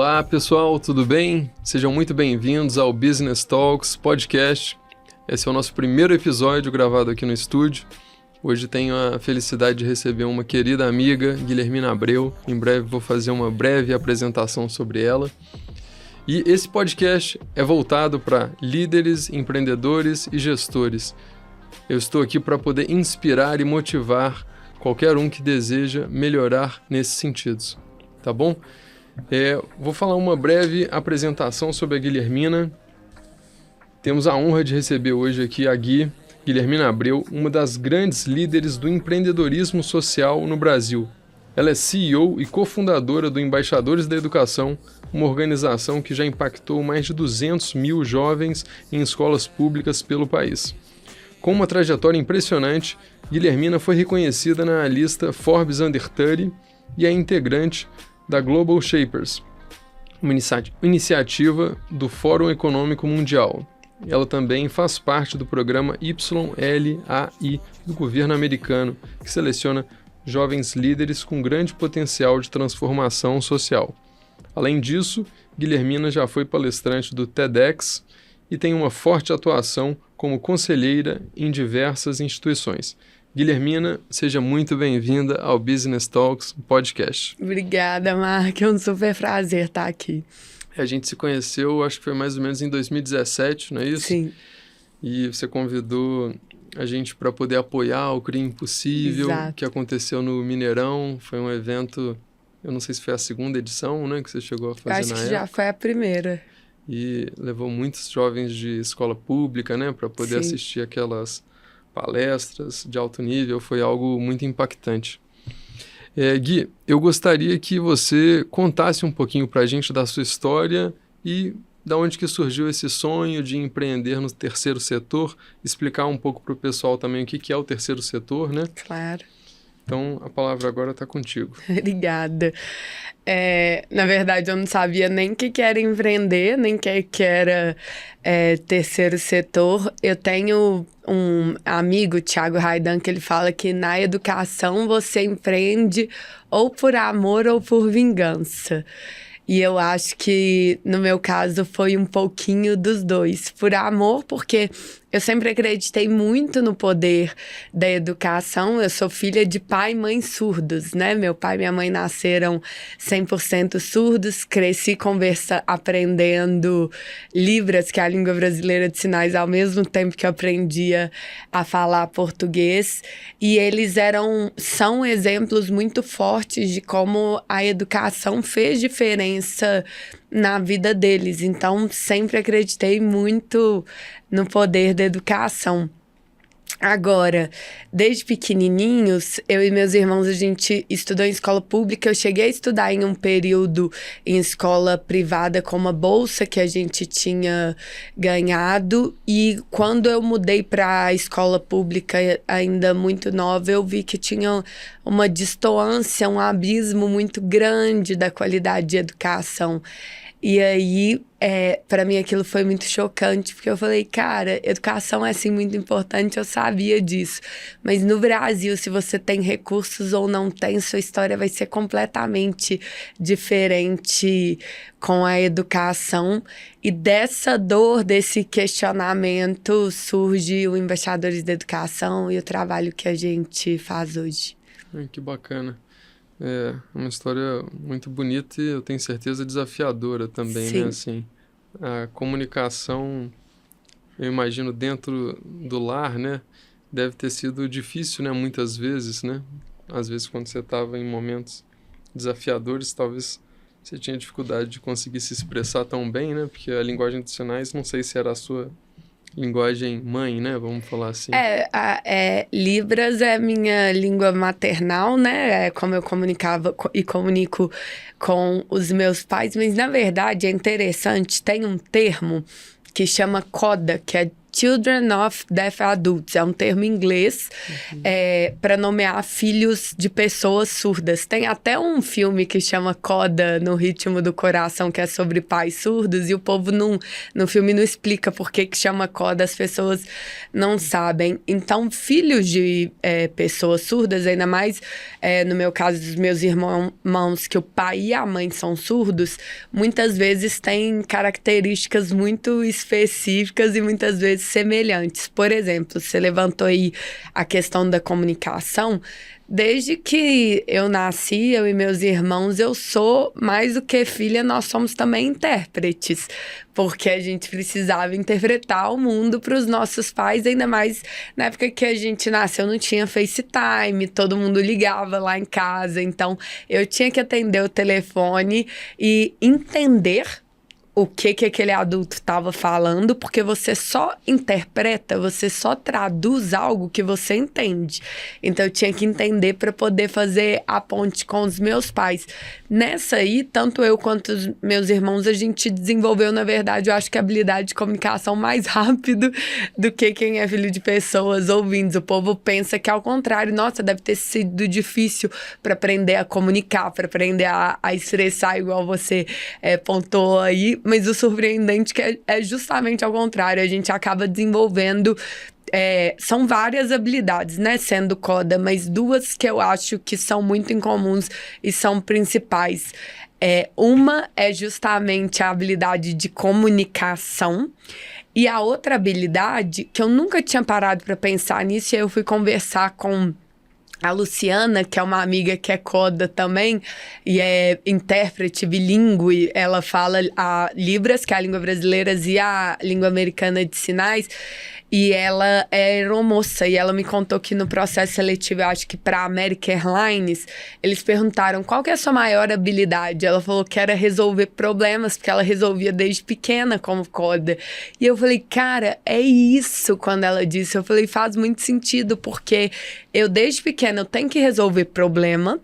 Olá pessoal, tudo bem? Sejam muito bem-vindos ao Business Talks Podcast. Esse é o nosso primeiro episódio gravado aqui no estúdio. Hoje tenho a felicidade de receber uma querida amiga, Guilhermina Abreu. Em breve vou fazer uma breve apresentação sobre ela. E esse podcast é voltado para líderes, empreendedores e gestores. Eu estou aqui para poder inspirar e motivar qualquer um que deseja melhorar nesses sentidos, tá bom? Vou falar uma breve apresentação sobre a Guilhermina. Temos a honra de receber hoje aqui a Guilhermina Abreu, uma das grandes líderes do empreendedorismo social no Brasil. Ela é CEO e cofundadora do Embaixadores da Educação, uma organização que já impactou mais de 200 mil jovens em escolas públicas pelo país. Com uma trajetória impressionante, Guilhermina foi reconhecida na lista Forbes Under 30 e é integrante da Global Shapers, uma iniciativa do Fórum Econômico Mundial. Ela também faz parte do programa YLAI do governo americano, que seleciona jovens líderes com grande potencial de transformação social. Além disso, Guilhermina já foi palestrante do TEDx e tem uma forte atuação como conselheira em diversas instituições. Guilhermina, seja muito bem-vinda ao Business Talks Podcast. Obrigada, Mark. É um super prazer estar aqui. A gente se conheceu, acho que foi mais ou menos em 2017, não é isso? Sim. E você convidou a gente para poder apoiar o CRIA Impossível, Exato. Que aconteceu no Mineirão. Foi um evento, eu não sei se foi a segunda edição, né, que você chegou a fazer na época. Acho que já foi a primeira. E levou muitos jovens de escola pública, né, para poder Sim. assistir aquelas palestras de alto nível. Foi algo muito impactante. Gui, eu gostaria que você contasse um pouquinho para a gente da sua história e da onde que surgiu esse sonho de empreender no terceiro setor, explicar um pouco para o pessoal também o que é o terceiro setor, né? Claro. Então, a palavra agora está contigo. Obrigada. Na verdade, eu não sabia nem o que era empreender, nem o que era terceiro setor. Eu tenho um amigo, Thiago Raidan, que ele fala que na educação você empreende ou por amor ou por vingança. E eu acho que, no meu caso, foi um pouquinho dos dois. Por amor, porque eu sempre acreditei muito no poder da educação. Eu sou filha de pai e mãe surdos, né? Meu pai e minha mãe nasceram 100% surdos. Cresci aprendendo Libras, que é a língua brasileira de sinais, ao mesmo tempo que eu aprendia a falar português. E eles são exemplos muito fortes de como a educação fez diferença na vida deles. Então, sempre acreditei muito no poder da educação. Agora, desde pequenininhos, eu e meus irmãos, a gente estudou em escola pública. Eu cheguei a estudar em um período em escola privada com uma bolsa que a gente tinha ganhado. E quando eu mudei para a escola pública, ainda muito nova, eu vi que tinha uma distância, um abismo muito grande da qualidade de educação. E aí, para mim aquilo foi muito chocante, porque eu falei, cara, educação é assim muito importante, eu sabia disso. Mas no Brasil, se você tem recursos ou não tem, sua história vai ser completamente diferente com a educação. E dessa dor, desse questionamento, surge o Embaixadores da Educação e o trabalho que a gente faz hoje. Que bacana. É uma história muito bonita e eu tenho certeza desafiadora também, Sim. né? Assim, a comunicação, eu imagino, dentro do lar, né? Deve ter sido difícil, né? Muitas vezes, né? Às vezes, quando você estava em momentos desafiadores, talvez você tinha dificuldade de conseguir se expressar tão bem, né? Porque a linguagem dos sinais, não sei se era a sua linguagem mãe, né? Vamos falar assim. Libras é minha língua maternal, né? É como eu comunicava e comunico com os meus pais. Mas, na verdade, é interessante. Tem um termo que chama coda, que é Children of Deaf Adults. É um termo em inglês para nomear filhos de pessoas surdas. Tem até um filme que chama Coda, No Ritmo do Coração, que é sobre pais surdos, e o povo no filme não explica por que chama Coda, as pessoas não sabem. Então, filhos de pessoas surdas, ainda mais no meu caso dos meus irmãos, que o pai e a mãe são surdos, muitas vezes têm características muito específicas e muitas vezes semelhantes. Por exemplo, você levantou aí a questão da comunicação. Desde que eu nasci, eu e meus irmãos, eu sou mais do que filha, nós somos também intérpretes, porque a gente precisava interpretar o mundo para os nossos pais, ainda mais na época que a gente nasceu não tinha FaceTime, todo mundo ligava lá em casa, então eu tinha que atender o telefone e entender o que aquele adulto estava falando, porque você só interpreta, você só traduz algo que você entende. Então, eu tinha que entender para poder fazer a ponte com os meus pais. Nessa aí, tanto eu quanto os meus irmãos, a gente desenvolveu, na verdade, eu acho que a habilidade de comunicação mais rápido do que quem é filho de pessoas ouvintes. O povo pensa que, ao contrário, nossa, deve ter sido difícil para aprender a comunicar, para aprender a expressar, igual você pontuou aí. Mas o surpreendente é justamente ao contrário. A gente acaba desenvolvendo... são várias habilidades, né? Sendo Coda, mas duas que eu acho que são muito incomuns e são principais. Uma é justamente a habilidade de comunicação. E a outra habilidade, que eu nunca tinha parado para pensar nisso, e aí eu fui conversar com a Luciana, que é uma amiga que é Coda também, e é intérprete bilíngue, ela fala a Libras, que é a língua brasileira, e a língua americana de sinais, e ela é aeromoça, e ela me contou que no processo seletivo, eu acho que para a American Airlines, eles perguntaram qual que é a sua maior habilidade. Ela falou que era resolver problemas, porque ela resolvia desde pequena como Coda. E eu falei, cara, é isso. Quando ela disse, eu falei, faz muito sentido, porque eu desde pequena eu tenho que resolver problema.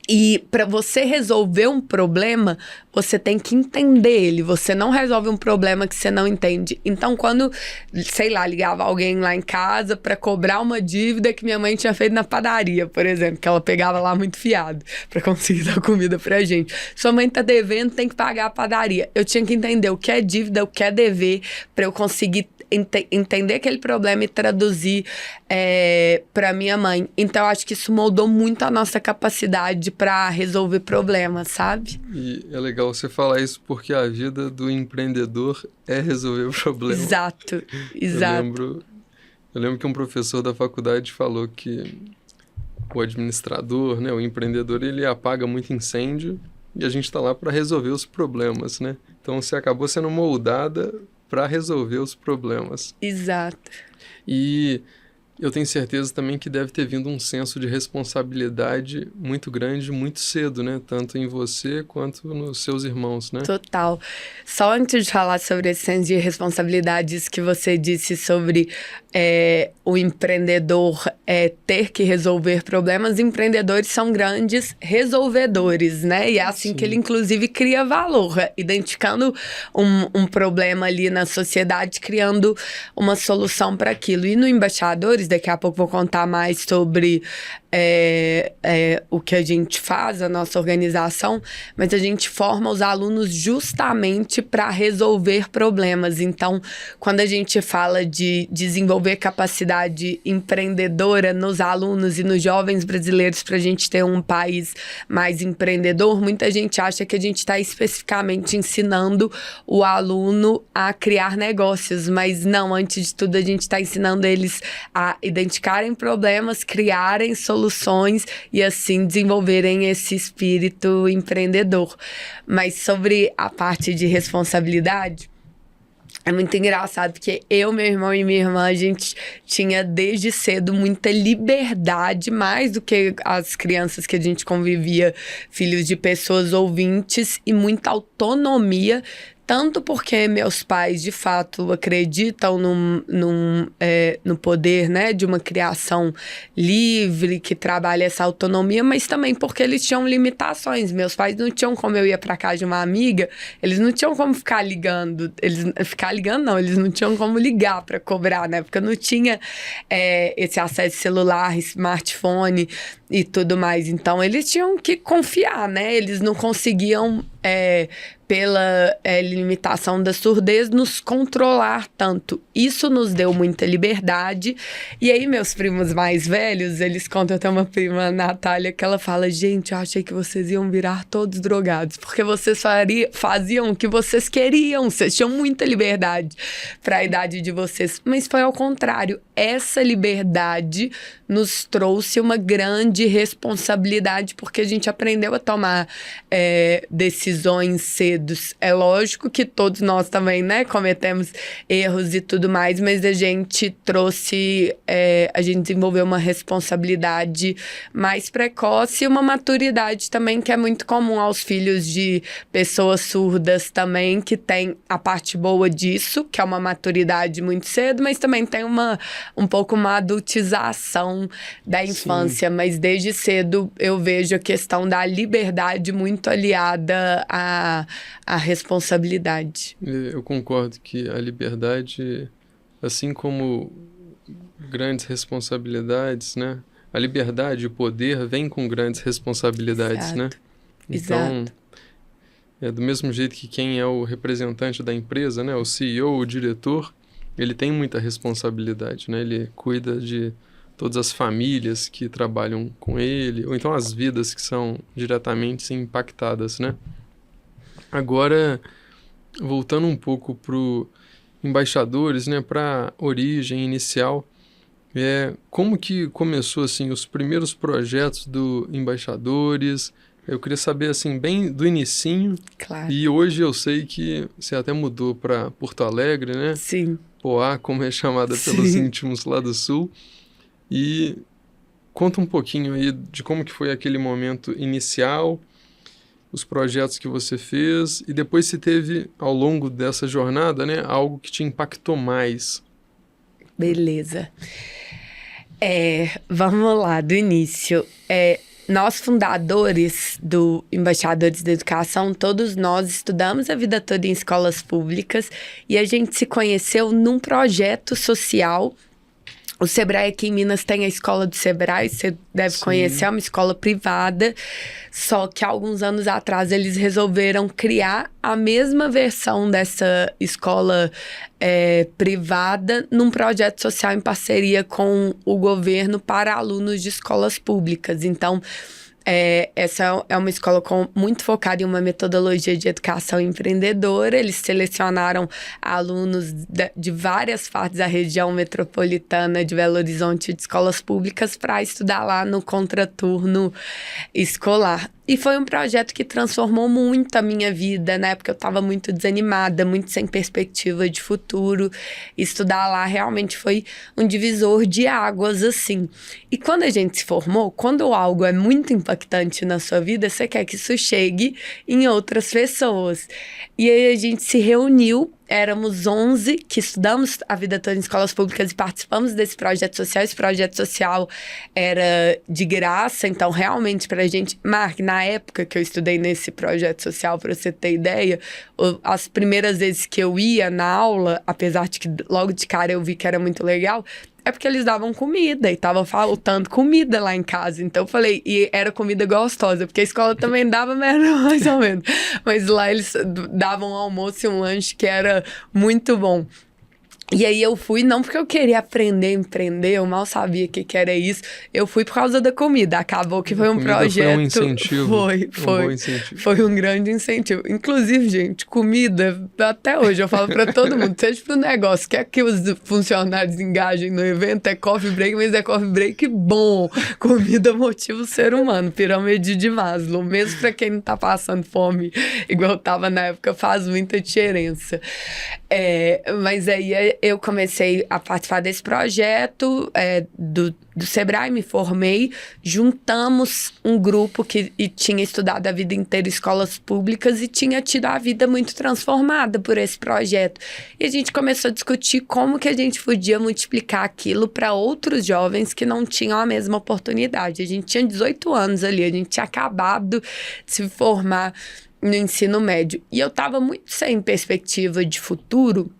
E para você resolver um problema, você tem que entender ele. Você não resolve um problema que você não entende. Então, quando, sei lá, ligava alguém lá em casa para cobrar uma dívida que minha mãe tinha feito na padaria, por exemplo, que ela pegava lá muito fiado para conseguir dar comida pra gente. Sua mãe tá devendo, tem que pagar a padaria. Eu tinha que entender o que é dívida, o que é dever, para eu conseguir entender aquele problema e traduzir para minha mãe. Então, acho que isso moldou muito a nossa capacidade para resolver problemas, sabe? E é legal você falar isso, porque a vida do empreendedor é resolver problemas. Exato. Eu lembro que um professor da faculdade falou que o administrador, né, o empreendedor, ele apaga muito incêndio e a gente está lá para resolver os problemas, né? Então, você acabou sendo moldada para resolver os problemas. Exato. E eu tenho certeza também que deve ter vindo um senso de responsabilidade muito grande, muito cedo, né? Tanto em você quanto nos seus irmãos, né? Total. Só antes de falar sobre esse senso de responsabilidades que você disse sobre o empreendedor ter que resolver problemas, empreendedores são grandes resolvedores, né? E é assim Sim. que ele, inclusive, cria valor, identificando um problema ali na sociedade, criando uma solução para aquilo. E no Embaixadores, daqui a pouco vou contar mais sobre o que a gente faz, a nossa organização, mas a gente forma os alunos justamente para resolver problemas. Então, quando a gente fala de desenvolver capacidade empreendedora nos alunos e nos jovens brasileiros para a gente ter um país mais empreendedor, muita gente acha que a gente está especificamente ensinando o aluno a criar negócios, mas não, antes de tudo a gente está ensinando eles a identificarem problemas, criarem soluções e assim desenvolverem esse espírito empreendedor. Mas sobre a parte de responsabilidade, é muito engraçado, porque eu, meu irmão e minha irmã, a gente tinha desde cedo muita liberdade, mais do que as crianças que a gente convivia, filhos de pessoas ouvintes, e muita autonomia, tanto porque meus pais, de fato, acreditam no poder, né, de uma criação livre, que trabalha essa autonomia, mas também porque eles tinham limitações. Meus pais não tinham como eu ia para casa de uma amiga, eles não tinham como ficar ligando. Eles não tinham como ligar para cobrar, né? Porque não tinha esse acesso celular, smartphone e tudo mais. Então, eles tinham que confiar, né? Eles não conseguiam, pela limitação da surdez, nos controlar tanto. Isso nos deu muita liberdade. E aí, meus primos mais velhos, eles contam, até uma prima, Natália, que ela fala: gente, eu achei que vocês iam virar todos drogados, porque vocês faziam o que vocês queriam, vocês tinham muita liberdade para a idade de vocês. Mas foi ao contrário. Essa liberdade nos trouxe uma grande responsabilidade, porque a gente aprendeu a tomar decisões cedo. É lógico que todos nós também, né, cometemos erros e tudo mais, mas a gente a gente desenvolveu uma responsabilidade mais precoce e uma maturidade também que é muito comum aos filhos de pessoas surdas também, que tem a parte boa disso, que é uma maturidade muito cedo, mas também tem um pouco uma adultização da infância. Sim. Mas desde cedo eu vejo a questão da liberdade muito aliada à responsabilidade. Eu concordo que a liberdade, assim como grandes responsabilidades, né? A liberdade e o poder vêm com grandes responsabilidades, Exato. né? Então, do mesmo jeito que quem é o representante da empresa, né? O CEO, o diretor, ele tem muita responsabilidade, né? Ele cuida de todas as famílias que trabalham com ele, ou então as vidas que são diretamente impactadas, né? Agora, voltando um pouco para os embaixadores, né? Para a origem inicial, como que começou, assim, os primeiros projetos do Embaixadores? Eu queria saber, assim, bem do inicinho. Claro. E hoje eu sei que você até mudou para Porto Alegre, né? Sim. Poá, como é chamada pelos íntimos lá do Sul. E conta um pouquinho aí de como que foi aquele momento inicial, os projetos que você fez, e depois se teve, ao longo dessa jornada, né, algo que te impactou mais. Beleza. Vamos lá, do início. Nós, fundadores do Embaixadores da Educação, todos nós estudamos a vida toda em escolas públicas e a gente se conheceu num projeto social. O Sebrae aqui em Minas tem a escola do Sebrae, você deve conhecer, é uma escola privada, só que há alguns anos atrás eles resolveram criar a mesma versão dessa escola privada num projeto social em parceria com o governo para alunos de escolas públicas. Então, essa é uma escola muito focada em uma metodologia de educação empreendedora. Eles selecionaram alunos de várias partes da região metropolitana de Belo Horizonte de escolas públicas para estudar lá no contraturno escolar. E foi um projeto que transformou muito a minha vida. Na época eu estava muito desanimada, muito sem perspectiva de futuro. Estudar lá realmente foi um divisor de águas, assim. E quando a gente se formou, quando algo é muito impactante na sua vida, você quer que isso chegue em outras pessoas. E aí a gente se reuniu. Éramos 11 que estudamos a vida toda em escolas públicas e participamos desse projeto social. Esse projeto social era de graça, então realmente pra gente... Mark, na época que eu estudei nesse projeto social, pra você ter ideia, as primeiras vezes que eu ia na aula, apesar de que logo de cara eu vi que era muito legal, é porque eles davam comida e tava faltando comida lá em casa. Então eu falei, e era comida gostosa, porque a escola também dava, mas era mais ou menos. Mas lá eles davam um almoço e um lanche que era muito bom. E aí eu fui, não porque eu queria aprender a empreender, eu mal sabia o que era isso. Eu fui por causa da comida. Acabou que foi um projeto. Foi um incentivo. Foi. Foi um grande incentivo. Inclusive, gente, comida, até hoje eu falo pra todo mundo, seja pro negócio, quer que os funcionários engajem no evento, é coffee break, mas é coffee break bom. Comida motiva o ser humano, pirâmide de Maslow. Mesmo pra quem não tá passando fome, igual eu tava na época, faz muita diferença. Mas aí eu comecei a participar desse projeto do Sebrae, me formei, juntamos um grupo que tinha estudado a vida inteira em escolas públicas e tinha tido a vida muito transformada por esse projeto. E a gente começou a discutir como que a gente podia multiplicar aquilo para outros jovens que não tinham a mesma oportunidade. A gente tinha 18 anos ali, a gente tinha acabado de se formar no ensino médio. E eu estava muito sem perspectiva de futuro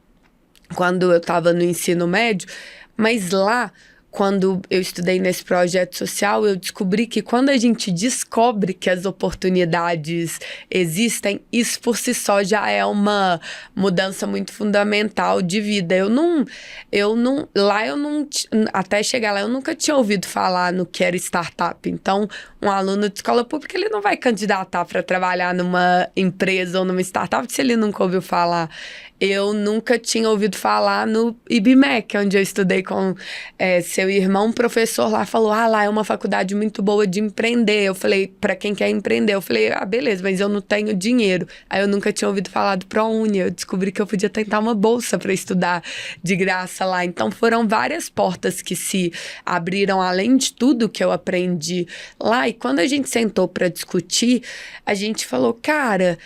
quando eu estava no ensino médio, mas lá, quando eu estudei nesse projeto social, eu descobri que quando a gente descobre que as oportunidades existem, isso por si só já é uma mudança muito fundamental de vida. Até chegar lá, eu nunca tinha ouvido falar no que era startup. Então, um aluno de escola pública, ele não vai candidatar para trabalhar numa empresa ou numa startup se ele nunca ouviu falar. Eu nunca tinha ouvido falar no IBMEC, onde eu estudei com seu irmão. Um professor lá falou, lá é uma faculdade muito boa de empreender. Eu falei, para quem quer empreender? Eu falei, beleza, mas eu não tenho dinheiro. Aí eu nunca tinha ouvido falar do ProUni. Eu descobri que eu podia tentar uma bolsa para estudar de graça lá. Então foram várias portas que se abriram, além de tudo que eu aprendi lá. E quando a gente sentou para discutir, a gente falou, cara...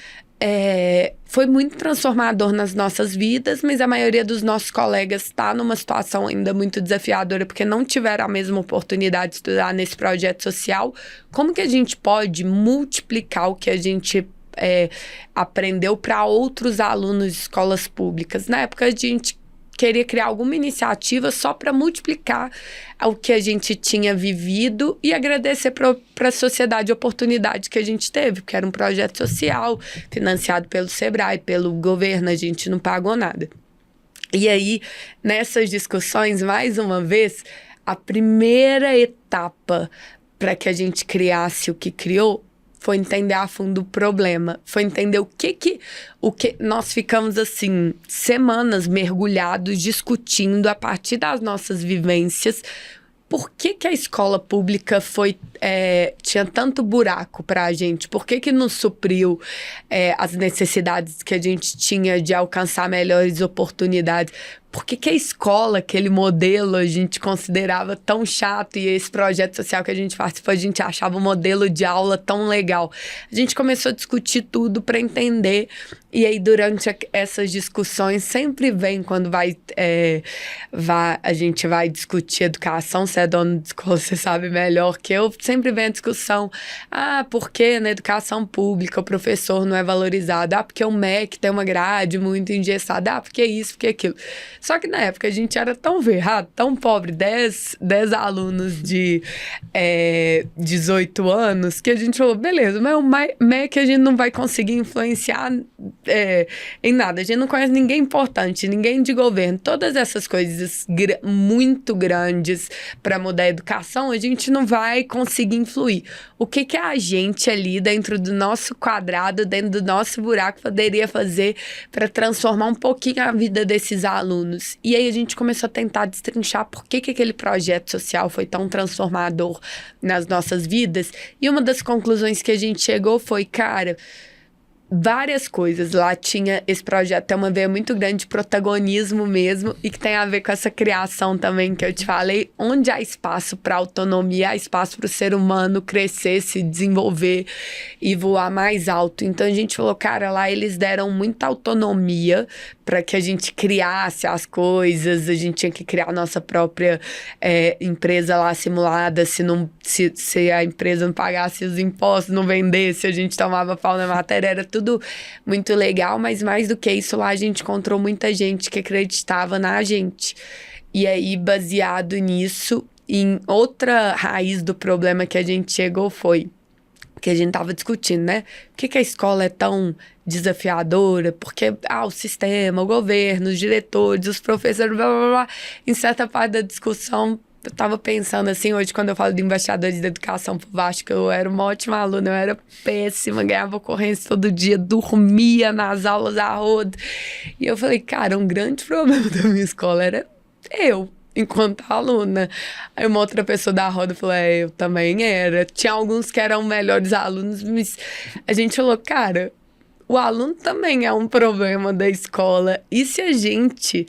foi muito transformador nas nossas vidas, mas a maioria dos nossos colegas está numa situação ainda muito desafiadora porque não tiveram a mesma oportunidade de estudar nesse projeto social. Como que a gente pode multiplicar o que a gente aprendeu para outros alunos de escolas públicas? Na época, a gente queria criar alguma iniciativa só para multiplicar o que a gente tinha vivido e agradecer para a sociedade a oportunidade que a gente teve, porque era um projeto social, financiado pelo Sebrae, pelo governo, a gente não pagou nada. E aí, nessas discussões, mais uma vez, a primeira etapa para que a gente criasse o que criou foi entender a fundo o problema, foi entender o que nós ficamos assim semanas mergulhados discutindo a partir das nossas vivências. Por que a escola pública tinha tanto buraco para a gente? Por que nos supriu as necessidades que a gente tinha de alcançar melhores oportunidades? Por que a escola, aquele modelo, a gente considerava tão chato e esse projeto social que a gente participou, a gente achava o modelo de aula tão legal? A gente começou a discutir tudo para entender. E aí, durante essas discussões, sempre vem quando a gente vai discutir educação. Você é dono de escola, você sabe melhor que eu. Sempre vem a discussão. Por que na educação pública o professor não é valorizado? Porque o MEC tem uma grade muito engessada. Porque isso, porque aquilo. Só que na época a gente era tão ferrado, tão pobre, 10 alunos de 18 anos, que a gente falou, beleza, mas o MEC a gente não vai conseguir influenciar em nada. A gente não conhece ninguém importante, ninguém de governo. Todas essas coisas muito grandes para mudar a educação, a gente não vai conseguir influir. O que a gente ali dentro do nosso quadrado, dentro do nosso buraco, poderia fazer para transformar um pouquinho a vida desses alunos? E aí a gente começou a tentar destrinchar por que aquele projeto social foi tão transformador nas nossas vidas. E uma das conclusões que a gente chegou foi, cara, várias coisas. Lá tinha esse projeto, tem uma veia muito grande de protagonismo mesmo, e que tem a ver com essa criação também que eu te falei, onde há espaço para autonomia, há espaço para o ser humano crescer, se desenvolver e voar mais alto. Então a gente falou, cara, lá eles deram muita autonomia para que a gente criasse as coisas, a gente tinha que criar a nossa própria empresa lá simulada, se a empresa não pagasse os impostos, não vendesse, a gente tomava pau na matéria, era tudo muito legal, mas mais do que isso, lá a gente encontrou muita gente que acreditava na gente. E aí, baseado nisso, em outra raiz do problema que a gente chegou foi que a gente tava discutindo, né? Por que a escola é tão desafiadora? Porque o sistema, o governo, os diretores, os professores, blá, blá, blá. Em certa parte da discussão, eu tava pensando assim, hoje quando eu falo de embaixadores da educação pro Vasco, eu era uma ótima aluna, eu era péssima, ganhava ocorrência todo dia, dormia nas aulas a rodo. E eu falei, cara, um grande problema da minha escola era eu, enquanto aluna. Aí uma outra pessoa da roda falou, eu também era. Tinha alguns que eram melhores alunos, mas a gente falou, cara, o aluno também é um problema da escola. E se a gente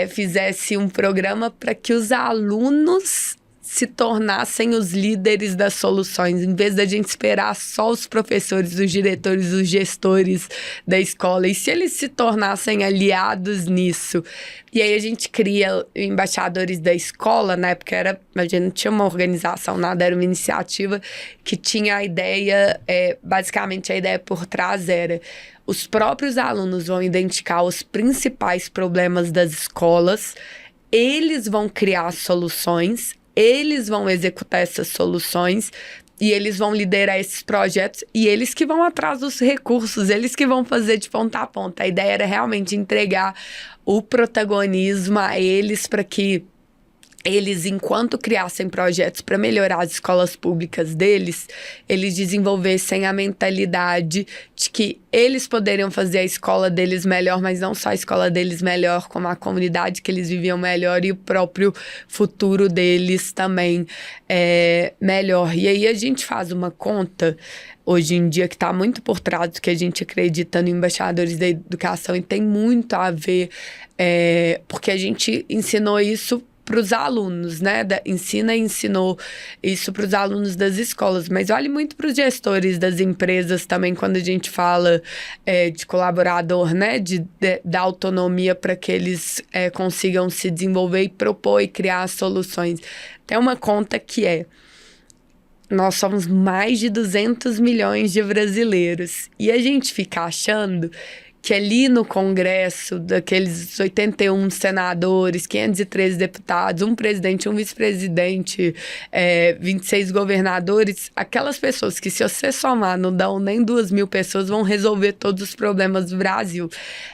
fizesse um programa para que os alunos se tornassem os líderes das soluções, em vez da gente esperar só os professores, os diretores, os gestores da escola, e se eles se tornassem aliados nisso? E aí a gente cria embaixadores da escola, na época a gente não tinha uma organização, nada, era uma iniciativa que tinha a ideia, basicamente a ideia por trás era: os próprios alunos vão identificar os principais problemas das escolas, eles vão criar soluções, eles vão executar essas soluções e eles vão liderar esses projetos e eles que vão atrás dos recursos, eles que vão fazer de ponta a ponta. A ideia era realmente entregar o protagonismo a eles para que eles, enquanto criassem projetos para melhorar as escolas públicas deles, eles desenvolvessem a mentalidade de que eles poderiam fazer a escola deles melhor, mas não só a escola deles melhor, como a comunidade que eles viviam melhor e o próprio futuro deles também melhor. E aí a gente faz uma conta hoje em dia que está muito por trás do que a gente acredita no Embaixadores da Educação e tem muito a ver, porque a gente ensinou isso para os alunos, né? Ensinou isso para os alunos das escolas, mas olhe muito para os gestores das empresas também, quando a gente fala de colaborador, né? Da autonomia para que eles consigam se desenvolver e propor e criar soluções. Tem uma conta que nós somos mais de 200 milhões de brasileiros e a gente fica achando que ali no Congresso, daqueles 81 senadores, 513 deputados, um presidente, um vice-presidente, 26 governadores, aquelas pessoas que, se você somar, não dão nem 2.000 pessoas, vão resolver todos os problemas do Brasil.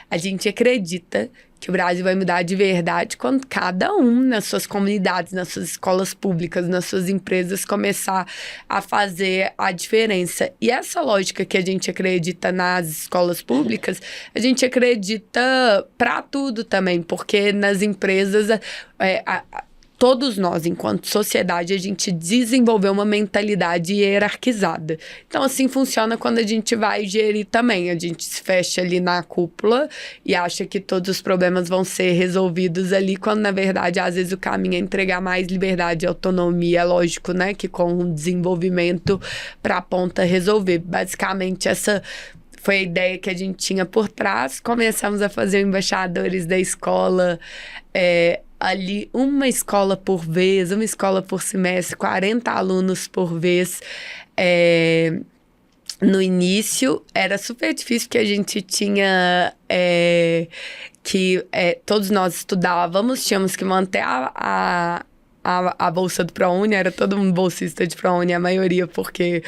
A gente acredita que o Brasil vai mudar de verdade quando cada um, nas suas comunidades, nas suas escolas públicas, nas suas empresas, começar a fazer a diferença. E essa lógica que a gente acredita nas escolas públicas, a gente acredita para tudo também, porque nas empresas, todos nós, enquanto sociedade, a gente desenvolveu uma mentalidade hierarquizada. Então, assim funciona quando a gente vai gerir também. A gente se fecha ali na cúpula e acha que todos os problemas vão ser resolvidos ali, quando, na verdade, às vezes o caminho é entregar mais liberdade e autonomia. É lógico, né, que com o desenvolvimento para a ponta resolver. Basicamente, essa foi a ideia que a gente tinha por trás. Começamos a fazer embaixadores da escola, ali uma escola por vez, uma escola por semestre, 40 alunos por vez. No início era super difícil, porque a gente tinha todos nós estudávamos, tínhamos que manter a bolsa do ProUni, era todo mundo bolsista de ProUni, a maioria, porque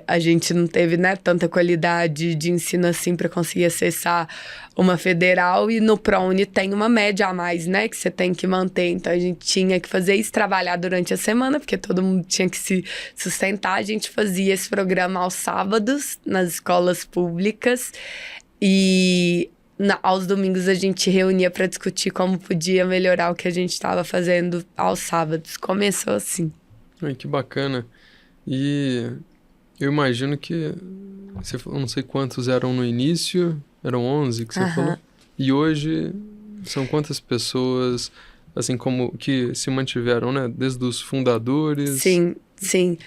a gente não teve, né, tanta qualidade de ensino assim para conseguir acessar uma federal, e no ProUni tem uma média a mais, né, que você tem que manter. Então a gente tinha que fazer isso, trabalhar durante a semana, porque todo mundo tinha que se sustentar. A gente fazia esse programa aos sábados nas escolas públicas e aos domingos a gente reunia para discutir como podia melhorar o que a gente estava fazendo aos sábados. Começou assim. Ai, que bacana. E eu imagino que, eu não sei quantos eram no início, eram 11 que você falou. E hoje são quantas pessoas, assim, como que se mantiveram, né? Desde os fundadores? Sim, sim.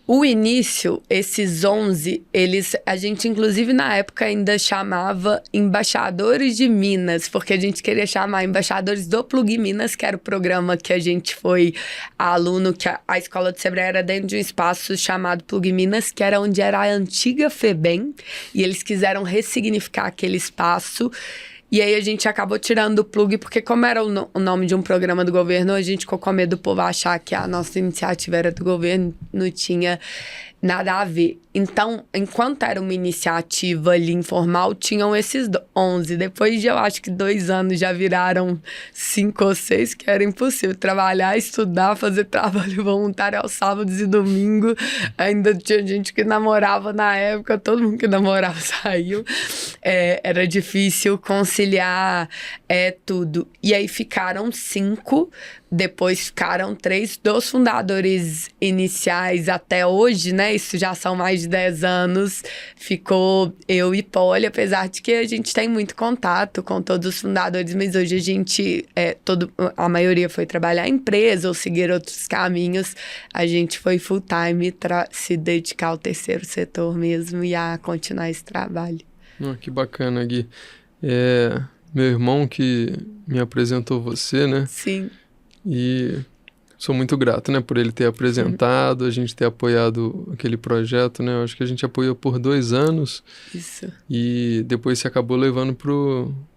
O início, esses 11, a gente inclusive na época ainda chamava embaixadores de Minas, porque a gente queria chamar embaixadores do Plug Minas, que era o programa que a gente foi aluno, que a escola de Sebrae era dentro de um espaço chamado Plug Minas, que era onde era a antiga FEBEM, e eles quiseram ressignificar aquele espaço. E aí a gente acabou tirando o plug, porque como era o nome de um programa do governo, a gente ficou com medo do povo achar que a nossa iniciativa era do governo, não tinha nada a ver. Então, enquanto era uma iniciativa ali informal, tinham esses 11. Depois de, eu acho que 2 anos, já viraram 5 ou 6, que era impossível trabalhar, estudar, fazer trabalho voluntário aos sábados e domingos. Ainda tinha gente que namorava na época, todo mundo que namorava saiu. Era difícil conciliar tudo. E aí ficaram 5, depois ficaram 3 dos fundadores iniciais até hoje, né? isso já são mais de 10 anos, ficou eu e Polly, apesar de que a gente tem muito contato com todos os fundadores, mas hoje a gente, a maioria foi trabalhar em empresa ou seguir outros caminhos. A gente foi full time se dedicar ao terceiro setor mesmo e a continuar esse trabalho. Que bacana, Gui. Meu irmão que me apresentou você, né? Sim. E sou muito grato, né, por ele ter apresentado, a gente ter apoiado aquele projeto, né? Eu acho que a gente apoiou por 2 anos. Isso. E depois se acabou levando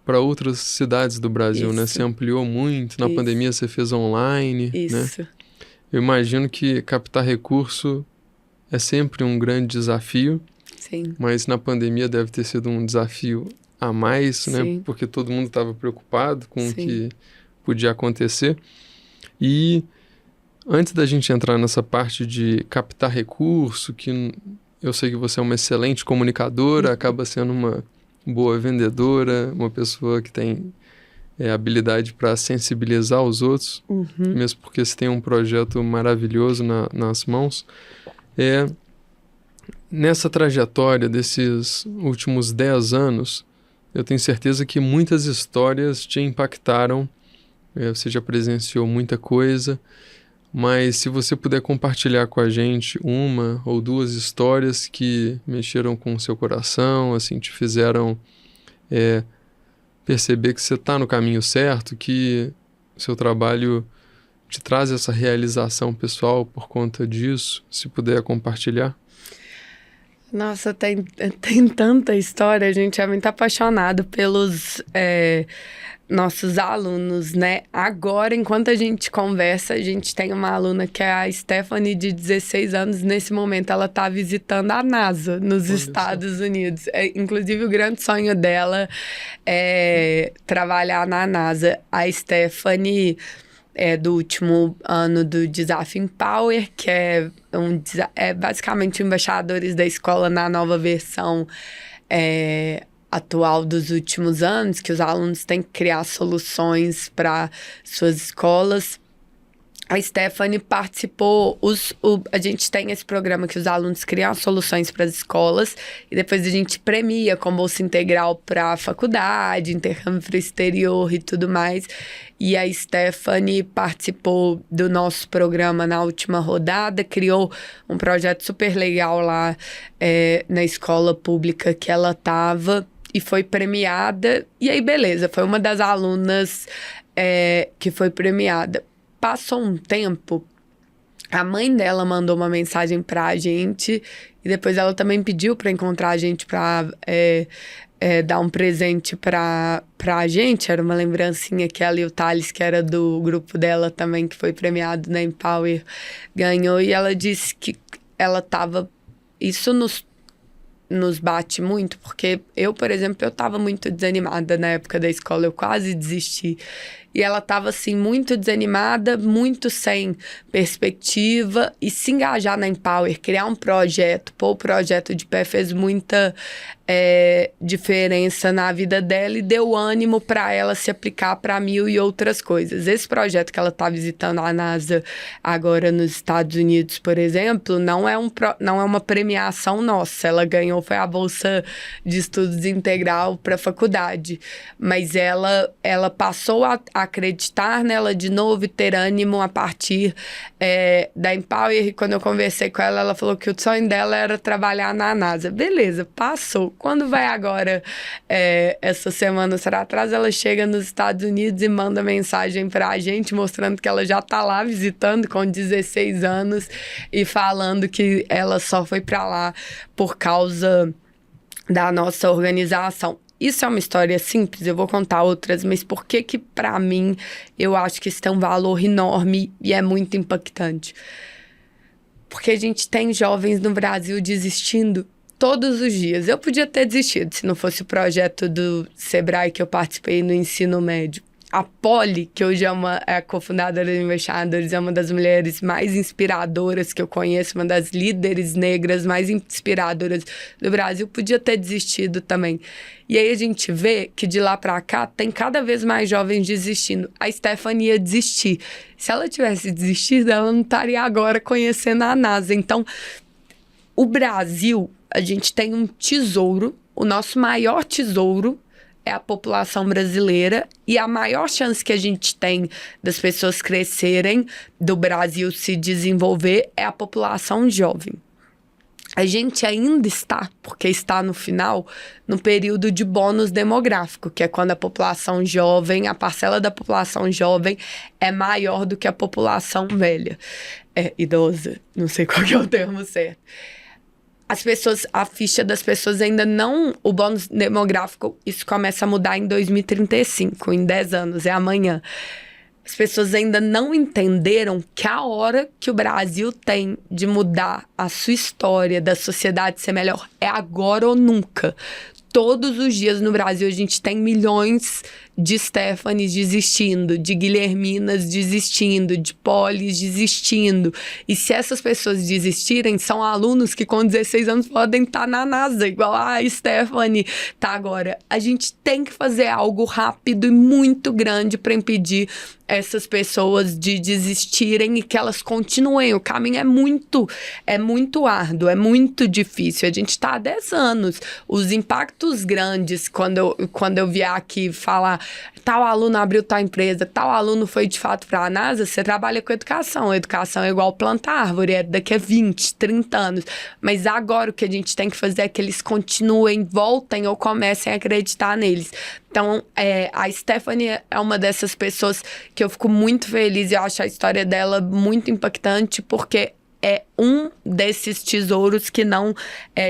para outras cidades do Brasil, né? Se ampliou muito. Na pandemia você fez online, Isso. né? Eu imagino que captar recurso é sempre um grande desafio. Sim. Mas na pandemia deve ter sido um desafio a mais, Sim. né? Porque todo mundo estava preocupado com o que podia acontecer. E antes da gente entrar nessa parte de captar recurso, que eu sei que você é uma excelente comunicadora, acaba sendo uma boa vendedora, uma pessoa que tem habilidade para sensibilizar os outros, mesmo porque você tem um projeto maravilhoso nas mãos. Nessa trajetória desses últimos 10 anos, eu tenho certeza que muitas histórias te impactaram. Você já presenciou muita coisa, mas se você puder compartilhar com a gente 1 ou 2 histórias que mexeram com o seu coração, assim, te fizeram perceber que você está no caminho certo, que o seu trabalho te traz essa realização pessoal por conta disso, se puder compartilhar. Nossa, tem tanta história, a gente é muito apaixonado pelos nossos alunos, né? Agora, enquanto a gente conversa, a gente tem uma aluna que é a Stephanie, de 16 anos. Nesse momento, ela está visitando a NASA nos Estados Unidos. Inclusive, o grande sonho dela é trabalhar na NASA. A Stephanie do último ano do Desafio Empower, que é basicamente embaixadores da escola na nova versão atual dos últimos anos, que os alunos têm que criar soluções para suas escolas. A Stephanie participou, a gente tem esse programa que os alunos criam soluções para as escolas e depois a gente premia com bolsa integral para a faculdade, intercâmbio para o exterior e tudo mais. E a Stephanie participou do nosso programa na última rodada, criou um projeto super legal lá na escola pública que ela estava e foi premiada. E aí, beleza, foi uma das alunas que foi premiada. Passou um tempo, a mãe dela mandou uma mensagem pra gente e depois ela também pediu para encontrar a gente para dar um presente pra gente. Era uma lembrancinha que ela e o Thales, que era do grupo dela também, que foi premiado na Empower, ganhou. E ela disse que ela tava... Isso nos bate muito, porque eu, por exemplo, eu tava muito desanimada na época da escola, eu quase desisti. E ela tava, assim, muito desanimada, muito sem perspectiva, e se engajar na Empower, criar um projeto, pôr o projeto de pé, fez muita diferença na vida dela e deu ânimo para ela se aplicar para 1000 e outras coisas. Esse projeto que ela tá visitando a NASA agora nos Estados Unidos, por exemplo, não é uma premiação nossa. Ela ganhou, foi a bolsa de estudos integral para a faculdade, mas ela passou a acreditar nela de novo e ter ânimo a partir da Empower. E quando eu conversei com ela, ela falou que o sonho dela era trabalhar na NASA. Beleza, passou. Quando vai agora, essa semana será atrás, ela chega nos Estados Unidos e manda mensagem pra gente, mostrando que ela já tá lá visitando com 16 anos e falando que ela só foi pra lá por causa da nossa organização. Isso é uma história simples, eu vou contar outras, mas por que pra mim eu acho que isso tem um valor enorme e é muito impactante? Porque a gente tem jovens no Brasil desistindo todos os dias. Eu podia ter desistido se não fosse o projeto do Sebrae que eu participei no ensino médio. A Polly, que hoje é a cofundadora do Embaixadores, é uma das mulheres mais inspiradoras que eu conheço, uma das líderes negras mais inspiradoras do Brasil, podia ter desistido também. E aí a gente vê que de lá pra cá tem cada vez mais jovens desistindo. A Stephanie ia desistir. Se ela tivesse desistido, ela não estaria agora conhecendo a NASA. Então, o Brasil, a gente tem um tesouro, o nosso maior tesouro é a população brasileira, e a maior chance que a gente tem das pessoas crescerem, do Brasil se desenvolver, é a população jovem. A gente ainda está, porque está no final, no período de bônus demográfico, que é quando a população jovem, a parcela da população jovem é maior do que a população velha. Idosa, não sei qual que é o termo certo. A ficha das pessoas ainda não... O bônus demográfico, isso começa a mudar em 2035, em 10 anos, é amanhã. As pessoas ainda não entenderam que a hora que o Brasil tem de mudar a sua história, da sociedade ser melhor, é agora ou nunca. Todos os dias no Brasil a gente tem milhões de Stephanies desistindo, de Guilherminas desistindo, de Polis desistindo. E se essas pessoas desistirem, são alunos que com 16 anos podem estar na NASA, igual a Stephanie tá agora. A gente tem que fazer algo rápido e muito grande para impedir essas pessoas de desistirem e que elas continuem. O caminho é muito árduo, é muito difícil. A gente está há 10 anos. Os impactos grandes, quando eu vier aqui falar, tal aluno abriu tal empresa, tal aluno foi de fato para a NASA, você trabalha com educação. A educação é igual plantar árvore, é daqui a 20, 30 anos. Mas agora o que a gente tem que fazer é que eles continuem, voltem ou comecem a acreditar neles. Então, a Stephanie é uma dessas pessoas que eu fico muito feliz e eu acho a história dela muito impactante, porque é um desses tesouros que não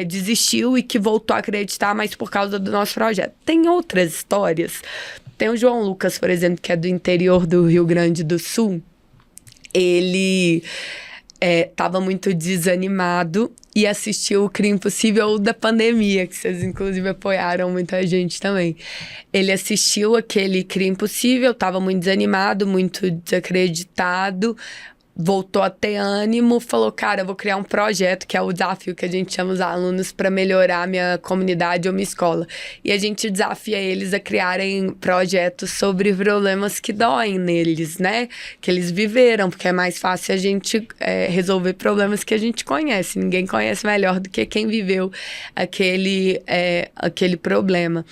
desistiu e que voltou a acreditar, mas por causa do nosso projeto. Tem outras histórias. Tem o João Lucas, por exemplo, que é do interior do Rio Grande do Sul. Ele estava muito desanimado e assistiu o Crime Impossível da pandemia, que vocês inclusive apoiaram muita gente também. Ele assistiu aquele Crime Impossível, estava muito desanimado, muito desacreditado, voltou a ter ânimo, falou, cara, eu vou criar um projeto, que é o desafio que a gente chama os alunos para melhorar a minha comunidade ou minha escola. E a gente desafia eles a criarem projetos sobre problemas que doem neles, né? Que eles viveram, porque é mais fácil a gente resolver problemas que a gente conhece. Ninguém conhece melhor do que quem viveu aquele problema.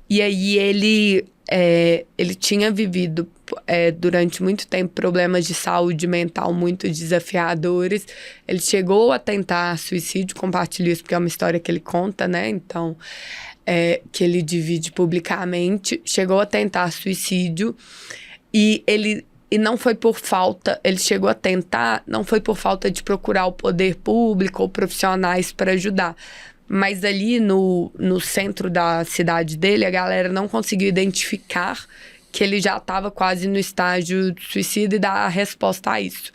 E aí ele tinha vivido durante muito tempo problemas de saúde mental muito desafiadores. Ele chegou a tentar suicídio, compartilho isso porque é uma história que ele conta, né? Então, que ele divide publicamente. Chegou a tentar suicídio e não foi por falta, ele chegou a tentar, não foi por falta de procurar o poder público ou profissionais para ajudar. Mas ali no centro da cidade dele, a galera não conseguiu identificar que ele já estava quase no estágio de suicídio e dar a resposta a isso.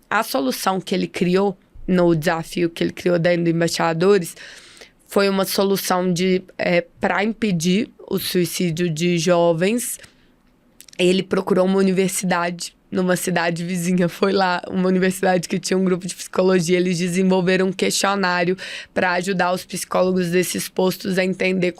A solução que ele criou, no desafio que ele criou dentro do Embaixadores, foi uma solução para impedir o suicídio de jovens. Ele procurou uma universidade numa cidade vizinha, foi lá, uma universidade que tinha um grupo de psicologia, eles desenvolveram um questionário para ajudar os psicólogos desses postos a entender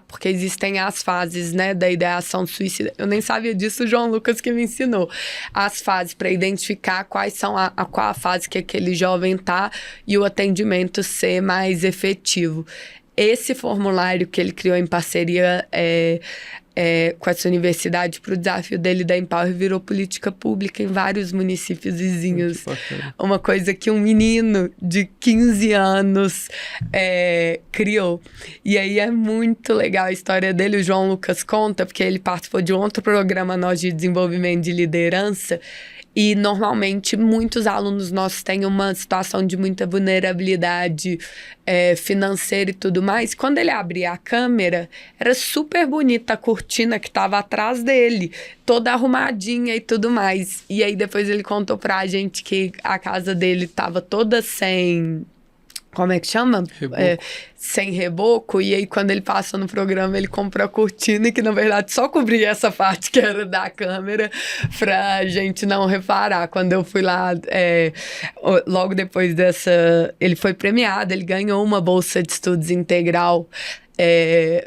porque existem as fases, né, da ideação suicida. Eu nem sabia disso, o João Lucas que me ensinou. As fases para identificar quais são qual a fase que aquele jovem tá e o atendimento ser mais efetivo. Esse formulário que ele criou em parceria com essa universidade para o desafio dele da Empower virou política pública em vários municípios vizinhos. Uma coisa que um menino de 15 anos criou. E aí é muito legal a história dele, o João Lucas conta, porque ele participou de um outro programa nosso de desenvolvimento de liderança. E, normalmente, muitos alunos nossos têm uma situação de muita vulnerabilidade financeira e tudo mais. Quando ele abria a câmera, era super bonita a cortina que estava atrás dele, toda arrumadinha e tudo mais. E aí, depois ele contou pra gente que a casa dele estava toda sem... Como é que chama? Sem reboco. E aí, quando ele passou no programa, ele comprou a cortina, que na verdade só cobria essa parte que era da câmera, pra gente não reparar. Quando eu fui lá, logo depois dessa... Ele foi premiado, ele ganhou uma bolsa de estudos integral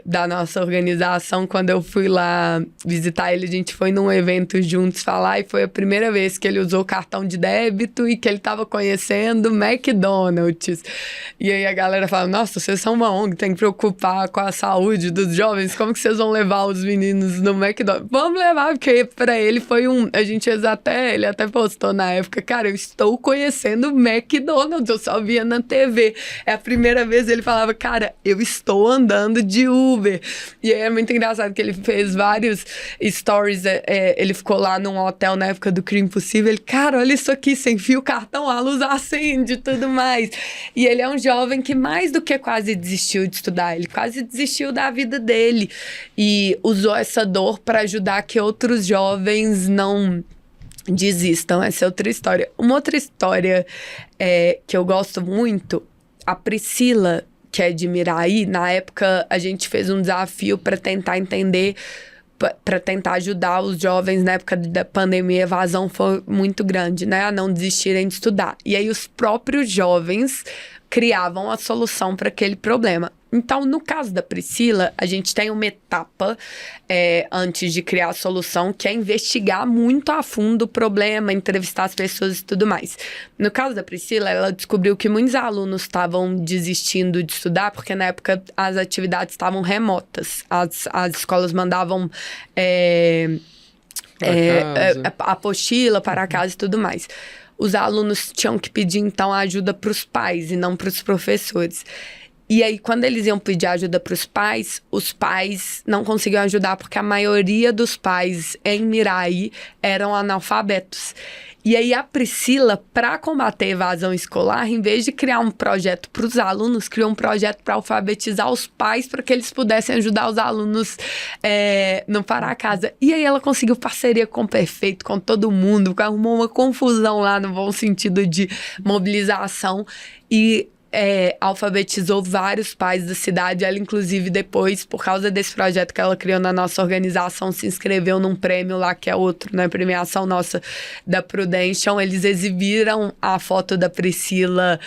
da nossa organização. Quando eu fui lá visitar ele, a gente foi num evento juntos falar, e foi a primeira vez que ele usou cartão de débito e que ele estava conhecendo McDonald's. E aí a galera fala, nossa, vocês são uma ONG, tem que preocupar com a saúde dos jovens, como que vocês vão levar os meninos no McDonald's? Vamos levar, porque pra ele foi ele até postou na época, cara, eu estou conhecendo McDonald's, eu só via na TV. É a primeira vez ele falava, cara, eu estou andando de Uber. E aí é muito engraçado que ele fez vários stories, ele ficou lá num hotel na época do Crime Impossível, ele, cara, olha isso aqui, você enfia o cartão, a luz acende e tudo mais. E ele é um jovem que mais do que quase desistiu de estudar, ele quase desistiu da vida dele e usou essa dor para ajudar que outros jovens não desistam. Essa é outra história. Uma outra história que eu gosto muito, a Priscila, que é de Miraí, na época a gente fez um desafio para tentar entender, para tentar ajudar os jovens na época da pandemia. A evasão foi muito grande, né? A não desistirem de estudar. E aí os próprios jovens criavam a solução para aquele problema. Então, no caso da Priscila, a gente tem uma etapa antes de criar a solução, que é investigar muito a fundo o problema, entrevistar as pessoas e tudo mais. No caso da Priscila, ela descobriu que muitos alunos estavam desistindo de estudar, porque na época as atividades estavam remotas. As escolas mandavam apostila para casa e tudo mais. Os alunos tinham que pedir, então, ajuda para os pais e não para os professores. E aí, quando eles iam pedir ajuda para os pais não conseguiam ajudar, porque a maioria dos pais em Miraí eram analfabetos. E aí, a Priscila, para combater a evasão escolar, em vez de criar um projeto para os alunos, criou um projeto para alfabetizar os pais, para que eles pudessem ajudar os alunos no Pará Casa. E aí, ela conseguiu parceria com o prefeito, com todo mundo, arrumou uma confusão lá, no bom sentido de mobilização, e alfabetizou vários pais da cidade. Ela, inclusive, depois, por causa desse projeto que ela criou na nossa organização, se inscreveu num prêmio lá, que é outro, né, premiação nossa da Prudential. Eles exibiram a foto da Priscila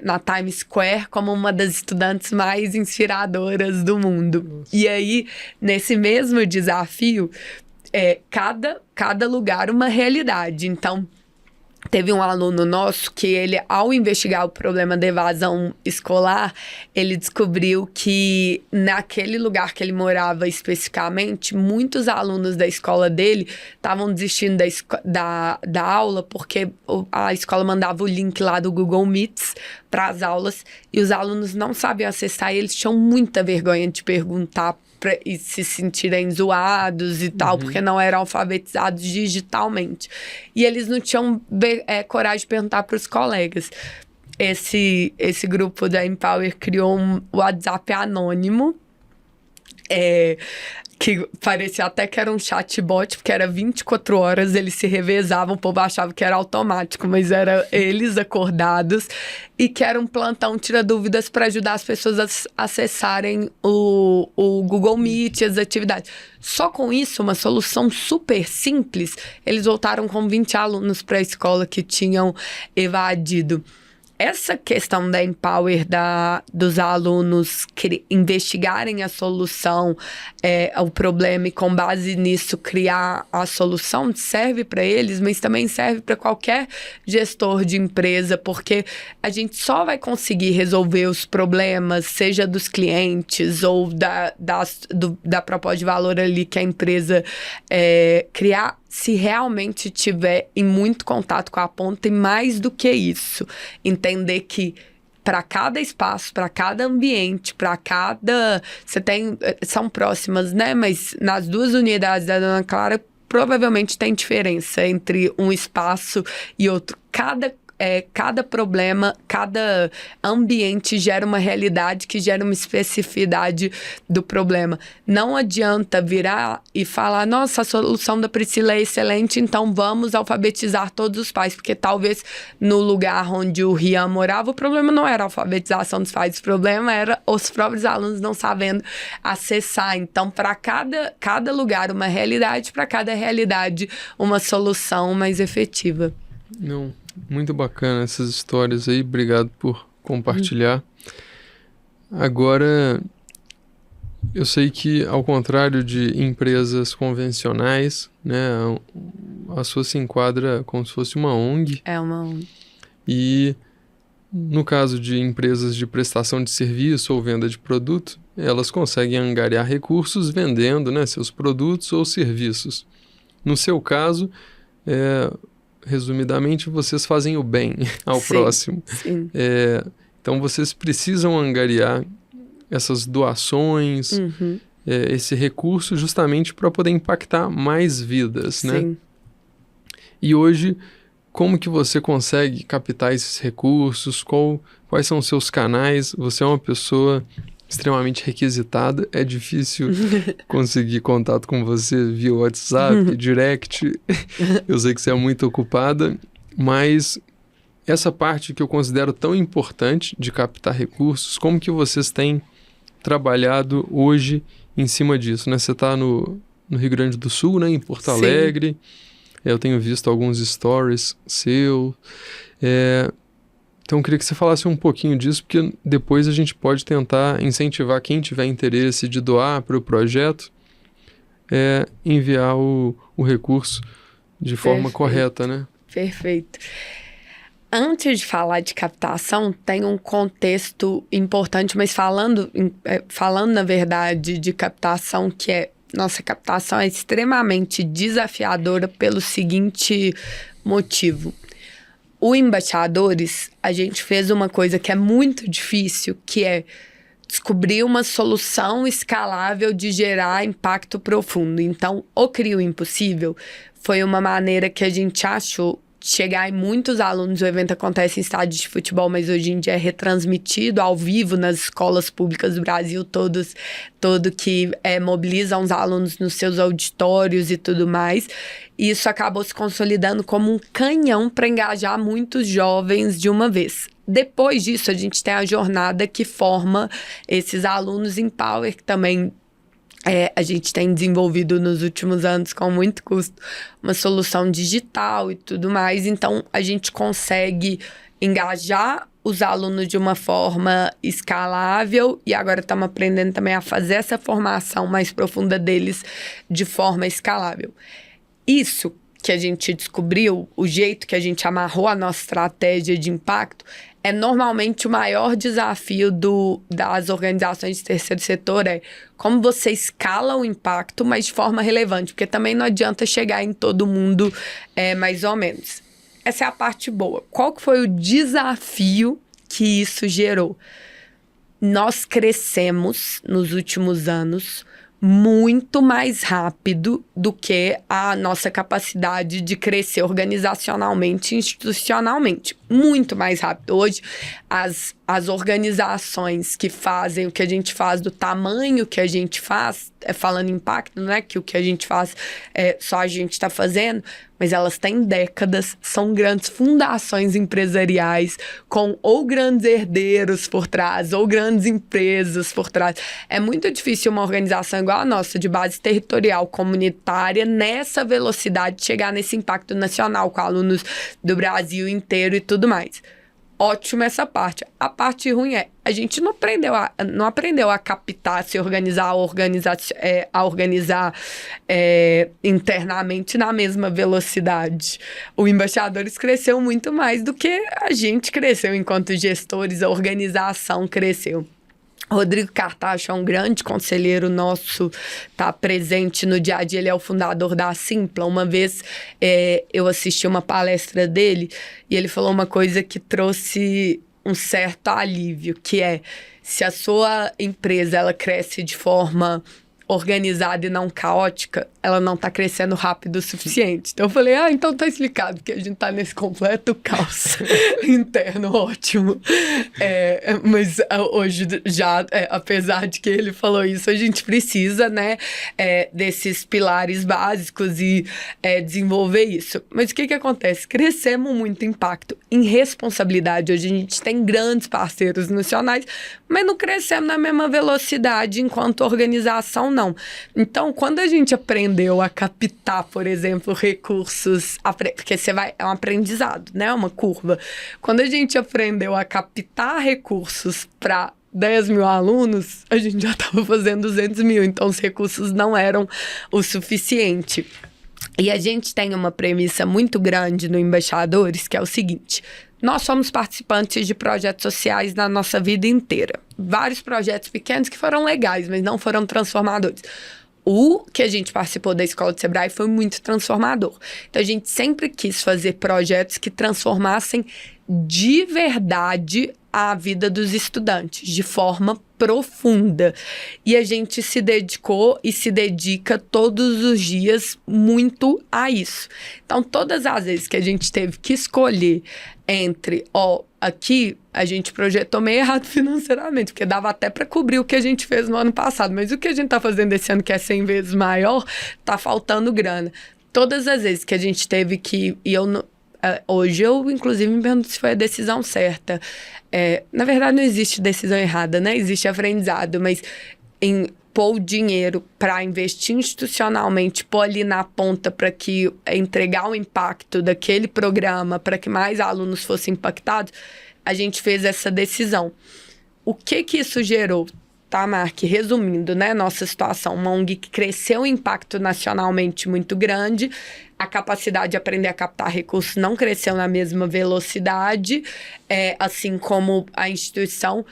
na Times Square como uma das estudantes mais inspiradoras do mundo. Nossa. E aí, nesse mesmo desafio, cada lugar uma realidade. Então, teve um aluno nosso que ele, ao investigar o problema da evasão escolar, ele descobriu que naquele lugar que ele morava especificamente, muitos alunos da escola dele estavam desistindo da aula porque a escola mandava o link lá do Google Meets para as aulas e os alunos não sabiam acessar e eles tinham muita vergonha de perguntar e se sentirem zoados e tal, porque não eram alfabetizados digitalmente. E eles não tinham coragem de perguntar para os colegas. Esse grupo da Empower criou um WhatsApp anônimo, que parecia até que era um chatbot, porque era 24 horas, eles se revezavam, o povo achava que era automático, mas era eles acordados, e que era um plantão tira dúvidas para ajudar as pessoas a acessarem o Google Meet, as atividades. Só com isso, uma solução super simples, eles voltaram com 20 alunos para a escola que tinham evadido. Essa questão da Empower, dos alunos investigarem a solução, o problema, e com base nisso criar a solução, serve para eles, mas também serve para qualquer gestor de empresa, porque a gente só vai conseguir resolver os problemas, seja dos clientes ou da proposta de valor ali que a empresa criar, se realmente tiver em muito contato com a ponta. E mais do que isso, entender que para cada espaço, para cada ambiente, para cada... São próximas, né? Mas nas duas unidades da Dona Clara, provavelmente tem diferença entre um espaço e outro. Cada problema, cada ambiente gera uma realidade que gera uma especificidade do problema. Não adianta virar e falar, nossa, a solução da Priscila é excelente, então vamos alfabetizar todos os pais, porque talvez no lugar onde o Rian morava, o problema não era a alfabetização dos pais, o problema era os próprios alunos não sabendo acessar. Então, para cada lugar uma realidade, para cada realidade uma solução mais efetiva. Não. Muito bacana essas histórias aí, obrigado por compartilhar. Agora, Eu sei que, ao contrário de empresas convencionais, né, a sua se enquadra como se fosse uma ONG. É uma ONG. E, no caso de empresas de prestação de serviço ou venda de produto, elas conseguem angariar recursos vendendo, né, seus produtos ou serviços. No seu caso, resumidamente, vocês fazem o bem ao próximo. Sim. Então, vocês precisam angariar essas doações, esse recurso justamente para poder impactar mais vidas, né? Sim. E hoje, como que você consegue captar esses recursos? Quais são os seus canais? Você é uma pessoa extremamente requisitada, é difícil conseguir contato com você via WhatsApp, direct. Eu sei que você é muito ocupada, mas essa parte que eu considero tão importante de captar recursos, como que vocês têm trabalhado hoje em cima disso, né? Você está no Rio Grande do Sul, né? Em Porto Alegre. Eu tenho visto alguns stories seu. Então, eu queria que você falasse um pouquinho disso, porque depois a gente pode tentar incentivar quem tiver interesse de doar para o projeto, enviar o recurso de forma correta, né? Perfeito. Antes de falar de captação, tem um contexto importante, mas falando na verdade de captação, nossa captação é extremamente desafiadora pelo seguinte motivo. O Embaixadores, a gente fez uma coisa que é muito difícil, que é descobrir uma solução escalável de gerar impacto profundo. Então, o Crio Impossível foi uma maneira que a gente achou chegar em muitos alunos. O evento acontece em estádio de futebol, mas hoje em dia é retransmitido ao vivo nas escolas públicas do Brasil, todo que mobilizam os alunos nos seus auditórios e tudo mais. E isso acabou se consolidando como um canhão para engajar muitos jovens de uma vez. Depois disso, a gente tem a jornada que forma esses alunos em Power, que também a gente tem desenvolvido nos últimos anos com muito custo uma solução digital e tudo mais. Então, a gente consegue engajar os alunos de uma forma escalável e agora estamos aprendendo também a fazer essa formação mais profunda deles de forma escalável. Isso que a gente descobriu, o jeito que a gente amarrou a nossa estratégia de impacto, é normalmente o maior desafio das organizações de terceiro setor, como você escala o impacto, mas de forma relevante, porque também não adianta chegar em todo mundo mais ou menos. Essa é a parte boa. Qual que foi o desafio que isso gerou? Nós crescemos nos últimos anos muito mais rápido do que a nossa capacidade de crescer organizacionalmente e institucionalmente. Muito mais rápido. Hoje, as organizações que fazem o que a gente faz, do tamanho que a gente faz, falando em impacto, não é que o que a gente faz só a gente está fazendo, mas elas têm décadas, são grandes fundações empresariais com ou grandes herdeiros por trás, ou grandes empresas por trás. É muito difícil uma organização igual a nossa, de base territorial, comunitária, nessa velocidade, chegar nesse impacto nacional, com alunos do Brasil inteiro e tudo mais. Ótimo essa parte. A parte ruim a gente não aprendeu a captar, se organizar, a organizar internamente na mesma velocidade. O Embaixadores cresceu muito mais do que a gente cresceu enquanto gestores, a organização cresceu. Rodrigo Cartacho é um grande conselheiro nosso, está presente no dia a dia, ele é o fundador da Simpla. Uma vez eu assisti uma palestra dele e ele falou uma coisa que trouxe um certo alívio, que é, se a sua empresa ela cresce de forma organizada e não caótica, ela não está crescendo rápido o suficiente. Então eu falei, então tá explicado que a gente tá nesse completo caos interno, ótimo. Mas hoje já, apesar de que ele falou isso, a gente precisa, né, desses pilares básicos e desenvolver isso. Mas o que acontece? Crescemos muito impacto em responsabilidade. Hoje a gente tem grandes parceiros nacionais, mas não crescemos na mesma velocidade enquanto organização, não. Então, quando a gente aprendeu a captar, por exemplo, recursos, porque é um aprendizado, né? Uma curva. Quando a gente aprendeu a captar recursos para 10 mil alunos, a gente já estava fazendo 200 mil. Então, os recursos não eram o suficiente. E a gente tem uma premissa muito grande no Embaixadores, que é o seguinte: nós somos participantes de projetos sociais na nossa vida inteira. Vários projetos pequenos que foram legais, mas não foram transformadores. O que a gente participou da Escola do Sebrae foi muito transformador. Então, a gente sempre quis fazer projetos que transformassem de verdade a vida dos estudantes, de forma profunda. E a gente se dedicou e se dedica todos os dias muito a isso. Então, todas as vezes que a gente teve que escolher entre, aqui a gente projetou meio errado financeiramente, porque dava até para cobrir o que a gente fez no ano passado, mas o que a gente tá fazendo esse ano, que é 100 vezes maior, tá faltando grana. Todas as vezes que a gente teve que... Hoje eu, inclusive, me pergunto se foi a decisão certa. Na verdade, não existe decisão errada, né? Existe aprendizado, mas em pôr o dinheiro para investir institucionalmente, pôr ali na ponta para que entregar o impacto daquele programa, para que mais alunos fossem impactados, a gente fez essa decisão. O que isso gerou? Tá, Mark? Resumindo, né, nossa situação, uma ONG que cresceu em impacto nacionalmente muito grande, a capacidade de aprender a captar recursos não cresceu na mesma velocidade, assim como a instituição.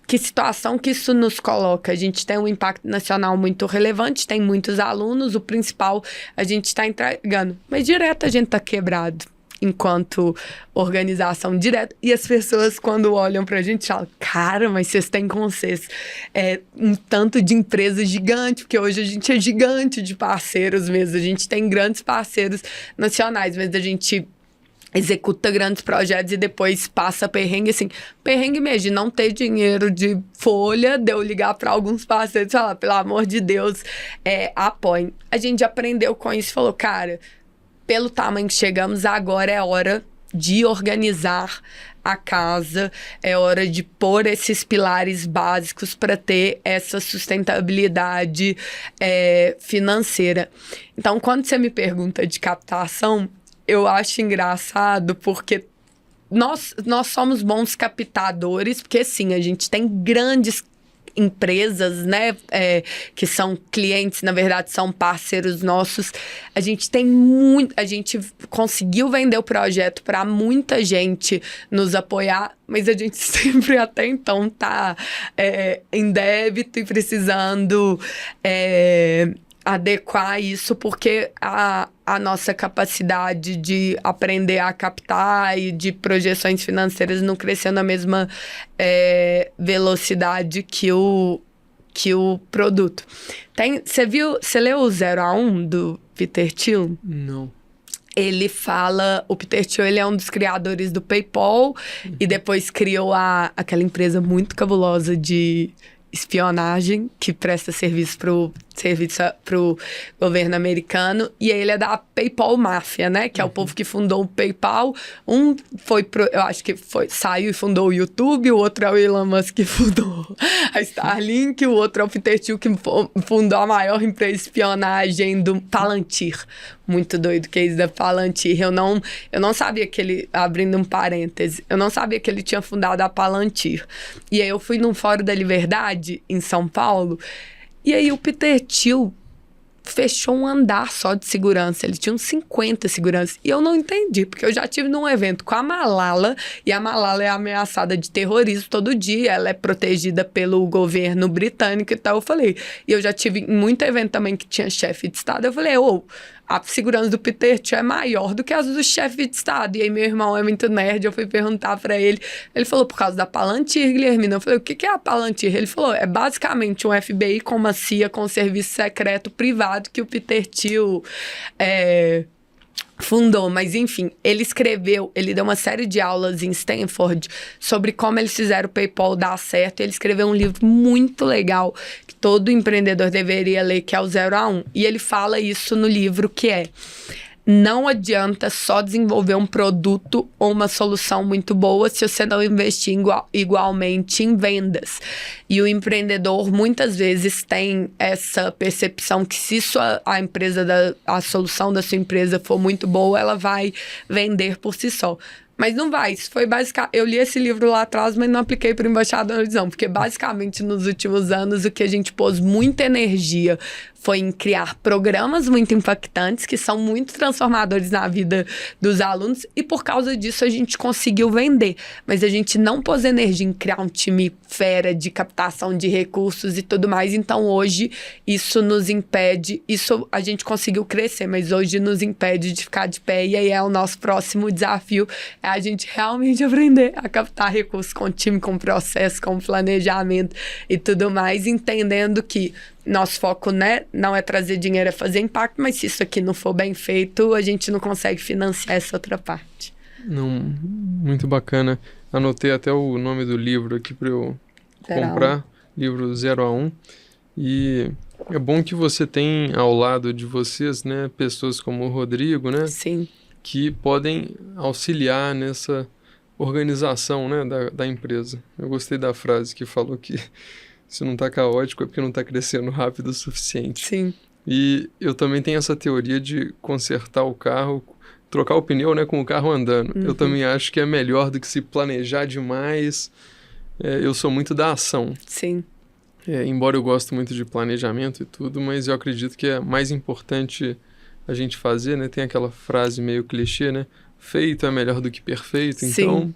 Que situação que isso nos coloca? A gente tem um impacto nacional muito relevante, tem muitos alunos, o principal a gente está entregando, mas direto a gente está quebrado enquanto organização direta, e as pessoas quando olham pra gente falam, cara, mas vocês têm com vocês um tanto de empresa gigante, porque hoje a gente é gigante de parceiros mesmo, a gente tem grandes parceiros nacionais, mas a gente executa grandes projetos e depois passa perrengue, assim, perrengue mesmo, de não ter dinheiro de folha, de eu ligar para alguns parceiros e falar, pelo amor de Deus, apoiem. A gente aprendeu com isso e falou, cara, pelo tamanho que chegamos, agora é hora de organizar a casa, é hora de pôr esses pilares básicos para ter essa sustentabilidade financeira. Então, quando você me pergunta de captação, eu acho engraçado porque nós somos bons captadores, porque sim, a gente tem grandes empresas, né, que são clientes, na verdade são parceiros nossos. A gente conseguiu vender o projeto para muita gente nos apoiar, mas a gente sempre até então tá em débito e precisando adequar isso, porque a nossa capacidade de aprender a captar e de projeções financeiras não cresceu na mesma velocidade que o produto. Você leu o 0 a 1 do Peter Thiel? Não. Ele fala, o Peter Thiel, ele é um dos criadores do PayPal e depois criou aquela empresa muito cabulosa de espionagem que presta serviço pro governo americano, e ele é da PayPal Máfia, né, que é o povo que fundou o PayPal. Eu acho que saiu e fundou o YouTube, o outro é o Elon Musk que fundou a Starlink, o outro é o Peter Thiel que fundou a maior empresa de espionagem do Palantir. Muito doido que é isso da Palantir. Eu não sabia que ele, abrindo um parêntese, eu não sabia que ele tinha fundado a Palantir. E aí eu fui num Fórum da Liberdade em São Paulo, e aí o Peter Thiel fechou um andar só de segurança. Ele tinha uns 50 seguranças. E eu não entendi, porque eu já tive num evento com a Malala, e a Malala é ameaçada de terrorismo todo dia, ela é protegida pelo governo britânico e tal. Eu falei, e eu já tive em muito evento também que tinha chefe de Estado, eu falei, a segurança do Peter Thiel é maior do que as do chefe de Estado. E aí meu irmão é muito nerd, eu fui perguntar pra ele. Ele falou, por causa da Palantir, Guilhermina. Eu falei, o que é a Palantir? Ele falou, é basicamente um FBI com uma CIA, com um serviço secreto privado que o Peter Thiel fundou. Mas enfim, ele deu uma série de aulas em Stanford sobre como eles fizeram o PayPal dar certo. Ele escreveu um livro muito legal que todo empreendedor deveria ler, que é o 0 a 1. E ele fala isso no livro, que não adianta só desenvolver um produto ou uma solução muito boa se você não investir igualmente em vendas. E o empreendedor muitas vezes tem essa percepção que se a solução da sua empresa for muito boa, ela vai vender por si só. Mas não vai. Isso foi basicamente... Eu li esse livro lá atrás, mas não apliquei para o embaixadorzão. Porque basicamente nos últimos anos o que a gente pôs muita energia foi em criar programas muito impactantes, que são muito transformadores na vida dos alunos. E por causa disso a gente conseguiu vender. Mas a gente não pôs energia em criar um time fera de captação de recursos e tudo mais. Então hoje isso nos impede... Isso a gente conseguiu crescer, mas hoje nos impede de ficar de pé. E aí é o nosso próximo desafio. É a gente realmente aprender a captar recursos com time, com processo, com planejamento e tudo mais, entendendo que nosso foco, né, não é trazer dinheiro, é fazer impacto, mas se isso aqui não for bem feito, a gente não consegue financiar essa outra parte. Não, muito bacana. Anotei até o nome do livro aqui para eu comprar, livro 0 a 1. E é bom que você tem ao lado de vocês, né, pessoas como o Rodrigo, né? Sim. Que podem auxiliar nessa organização, né, da empresa. Eu gostei da frase que falou que se não está caótico é porque não está crescendo rápido o suficiente. Sim. E eu também tenho essa teoria de consertar o carro, trocar o pneu, né, com o carro andando. Eu também acho que é melhor do que se planejar demais. Eu sou muito da ação. Sim. Embora eu goste muito de planejamento e tudo, mas eu acredito que é mais importante a gente fazer, né? Tem aquela frase meio clichê, né? Feito é melhor do que perfeito. Sim. Então,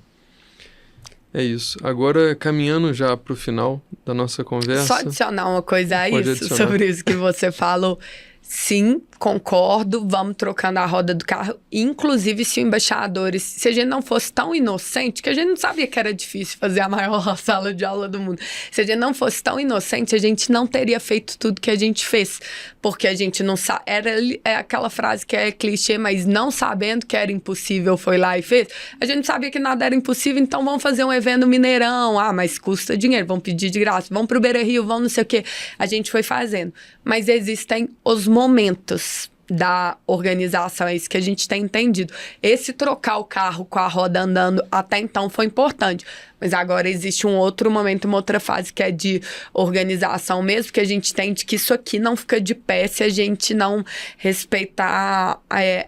é isso. Agora, caminhando já para o final da nossa conversa... Só adicionar uma coisa a isso, sobre isso que você falou. Sim, concordo, vamos trocando a roda do carro. Inclusive, se o embaixadores... Se a gente não fosse tão inocente, que a gente não sabia que era difícil fazer a maior sala de aula do mundo. Se a gente não fosse tão inocente, a gente não teria feito tudo que a gente fez. Porque a gente não sabe... É aquela frase que é clichê, mas não sabendo que era impossível, foi lá e fez. A gente não sabia que nada era impossível, então vamos fazer um evento no Mineirão. Ah, mas custa dinheiro, vamos pedir de graça. Vamos pro Beira Rio, vamos não sei o quê. A gente foi fazendo. Mas existem os momentos da organização, é isso que a gente tem entendido. Esse trocar o carro com a roda andando até então foi importante, mas agora existe um outro momento, uma outra fase que é de organização mesmo, que a gente entende que isso aqui não fica de pé se a gente não respeitar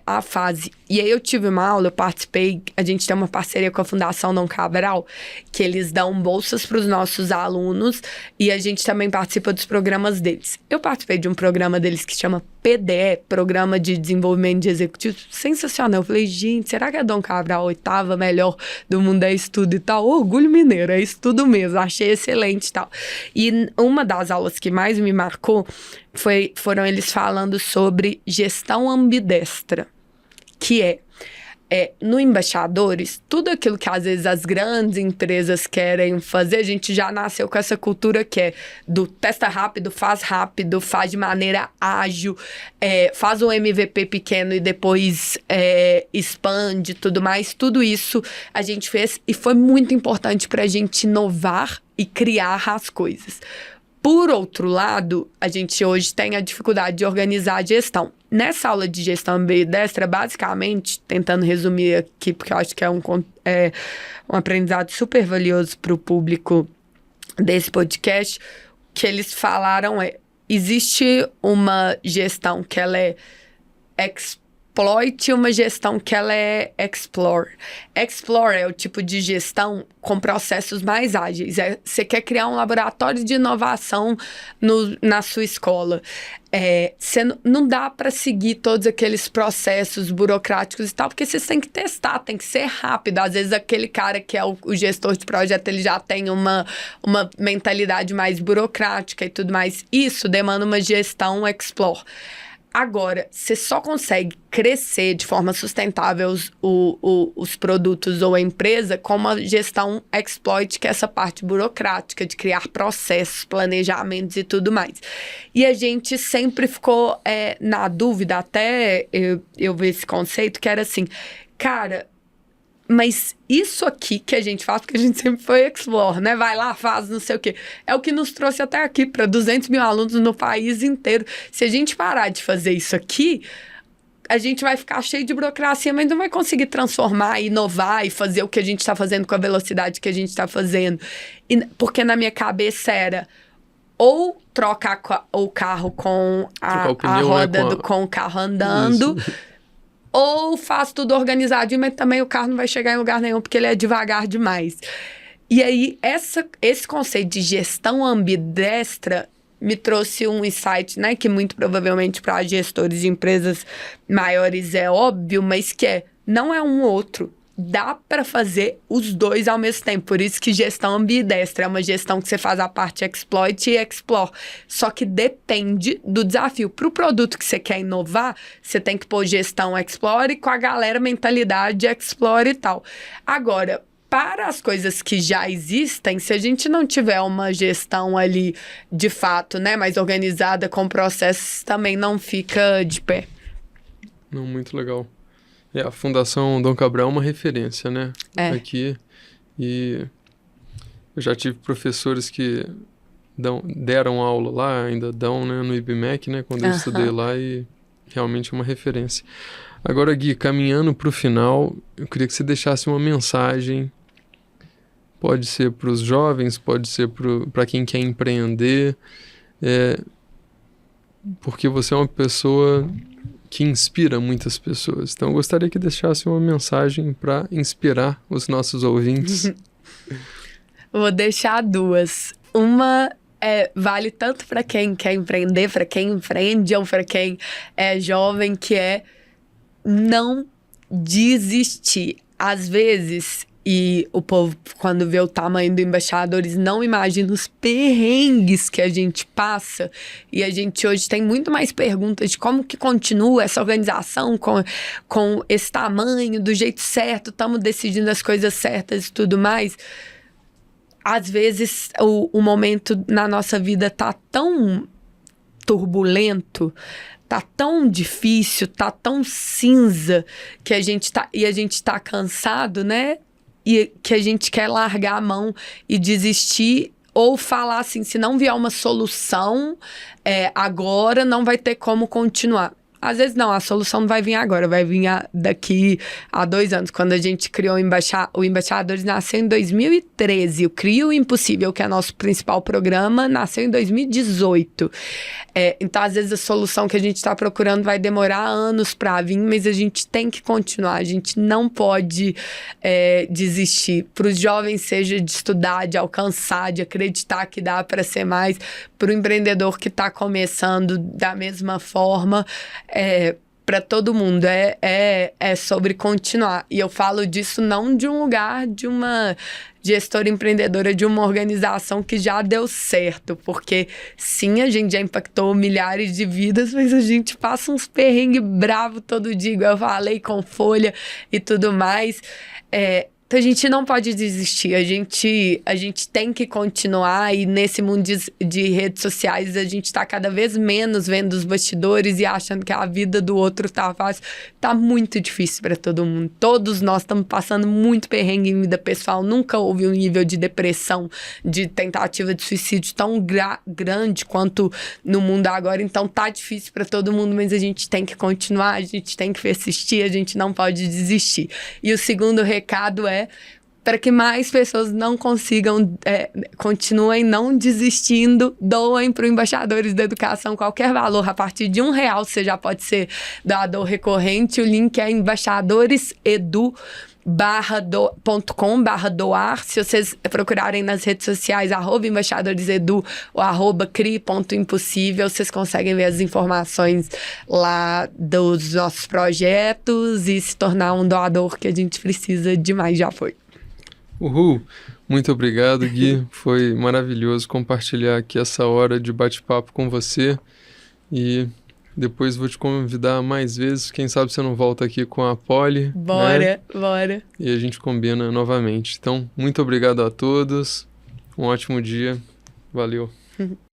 a fase. E aí eu tive uma aula, eu participei, a gente tem uma parceria com a Fundação Dom Cabral, que eles dão bolsas para os nossos alunos e a gente também participa dos programas deles. Eu participei de um programa deles que chama PDE, Programa de Desenvolvimento de Executivos, sensacional. Eu falei, gente, será que a Dom Cabral, a oitava melhor do mundo é estudo e tal? Orgulho mineiro, é estudo mesmo, achei excelente e tal. E uma das aulas que mais me marcou foram eles falando sobre gestão ambidestra, que no Embaixadores, tudo aquilo que às vezes as grandes empresas querem fazer, a gente já nasceu com essa cultura que é do testa rápido, faz de maneira ágil, faz um MVP pequeno e depois expande tudo mais. Tudo isso a gente fez e foi muito importante para a gente inovar e criar as coisas. Por outro lado, a gente hoje tem a dificuldade de organizar a gestão. Nessa aula de gestão ambidestra, basicamente, tentando resumir aqui, porque eu acho que é um aprendizado super valioso para o público desse podcast, que eles falaram existe uma gestão que ela é exploit e uma gestão que ela é explore. Explore é o tipo de gestão com processos mais ágeis. Você quer criar um laboratório de inovação na sua escola. Não dá para seguir todos aqueles processos burocráticos e tal, porque vocês têm que testar, tem que ser rápido. Às vezes aquele cara que é o gestor de projeto, ele já tem uma mentalidade mais burocrática e tudo mais. Isso demanda uma gestão explore. Agora, você só consegue crescer de forma sustentável os produtos ou a empresa com uma gestão exploit, que é essa parte burocrática de criar processos, planejamentos e tudo mais. E a gente sempre ficou na dúvida, até eu ver esse conceito, que era assim, cara... Mas isso aqui que a gente faz, porque a gente sempre foi explore, né? Vai lá, faz, não sei o quê. É o que nos trouxe até aqui, para 200 mil alunos no país inteiro. Se a gente parar de fazer isso aqui, a gente vai ficar cheio de burocracia, mas não vai conseguir transformar, inovar e fazer o que a gente está fazendo com a velocidade que a gente está fazendo. Porque na minha cabeça era... ou trocar o carro com a roda, com o carro andando... Isso. ou faz tudo organizadinho, mas também o carro não vai chegar em lugar nenhum porque ele é devagar demais. E aí, esse conceito de gestão ambidestra me trouxe um insight, né, que muito provavelmente para gestores de empresas maiores é óbvio, mas que não é um outro. Dá para fazer os dois ao mesmo tempo. Por isso que gestão ambidestra é uma gestão que você faz a parte exploit e explore. Só que depende do desafio. Para o produto que você quer inovar, você tem que pôr gestão explore com a galera mentalidade explore e tal. Agora, para as coisas que já existem, se a gente não tiver uma gestão ali de fato, né, mais organizada com processos, também não fica de pé. Não, muito legal. A Fundação Dom Cabral é uma referência, né? Aqui. E eu já tive professores que deram aula lá, ainda dão, né, no IBMEC, né, quando eu estudei lá, e realmente é uma referência. Agora, Gui, caminhando para o final, eu queria que você deixasse uma mensagem. Pode ser para os jovens, pode ser para quem quer empreender, porque você é uma pessoa que inspira muitas pessoas. Então, eu gostaria que deixasse uma mensagem para inspirar os nossos ouvintes. Vou deixar duas. Uma vale tanto para quem quer empreender, para quem empreende ou para quem é jovem, que é não desistir. Às vezes, e o povo, quando vê o tamanho do Embaixadores, não imagina os perrengues que a gente passa. E a gente hoje tem muito mais perguntas de como que continua essa organização com esse tamanho, do jeito certo, estamos decidindo as coisas certas e tudo mais. Às vezes, o momento na nossa vida tá tão turbulento, tá tão difícil, tá tão cinza, que a gente tá cansado, né? E que a gente quer largar a mão e desistir, ou falar assim, se não vier uma solução agora, não vai ter como continuar. Às vezes não, a solução não vai vir agora, vai vir daqui a 2 anos. Quando a gente criou o Embaixadores, nasceu em 2013. O Crio Impossível, que é nosso principal programa, nasceu em 2018. Então, às vezes, a solução que a gente está procurando vai demorar anos para vir, mas a gente tem que continuar. A gente não pode desistir. Para os jovens, seja de estudar, de alcançar, de acreditar que dá para ser mais. Para o empreendedor que está começando da mesma forma, para todo mundo, é sobre continuar. E eu falo disso não de um lugar de uma gestora empreendedora de uma organização que já deu certo, porque sim, a gente já impactou milhares de vidas, mas a gente passa uns perrengues bravos todo dia, igual eu falei, com folha e tudo mais. Então a gente não pode desistir, a gente tem que continuar, e nesse mundo de redes sociais a gente tá cada vez menos vendo os bastidores e achando que a vida do outro tá fácil. Tá muito difícil para todo mundo. Todos nós estamos passando muito perrengue em vida pessoal. Nunca houve um nível de depressão, de tentativa de suicídio tão grande quanto no mundo agora. Então tá difícil para todo mundo, mas a gente tem que continuar, a gente tem que persistir, a gente não pode desistir. E o segundo recado para que mais pessoas não consigam, continuem não desistindo, doem para o Embaixadores da Educação qualquer valor. A partir de R$1 você já pode ser doador recorrente. O link é embaixadoresedu.com/doar. Se vocês procurarem nas redes sociais @embaixadoresedu ou @cri.impossível, vocês conseguem ver as informações lá dos nossos projetos e se tornar um doador, que a gente precisa demais, já foi. Uhul! Muito obrigado, Gui. Foi maravilhoso compartilhar aqui essa hora de bate-papo com você. E depois vou te convidar mais vezes. Quem sabe você não volta aqui com a Polly. Bora. E a gente combina novamente. Então, muito obrigado a todos. Um ótimo dia. Valeu.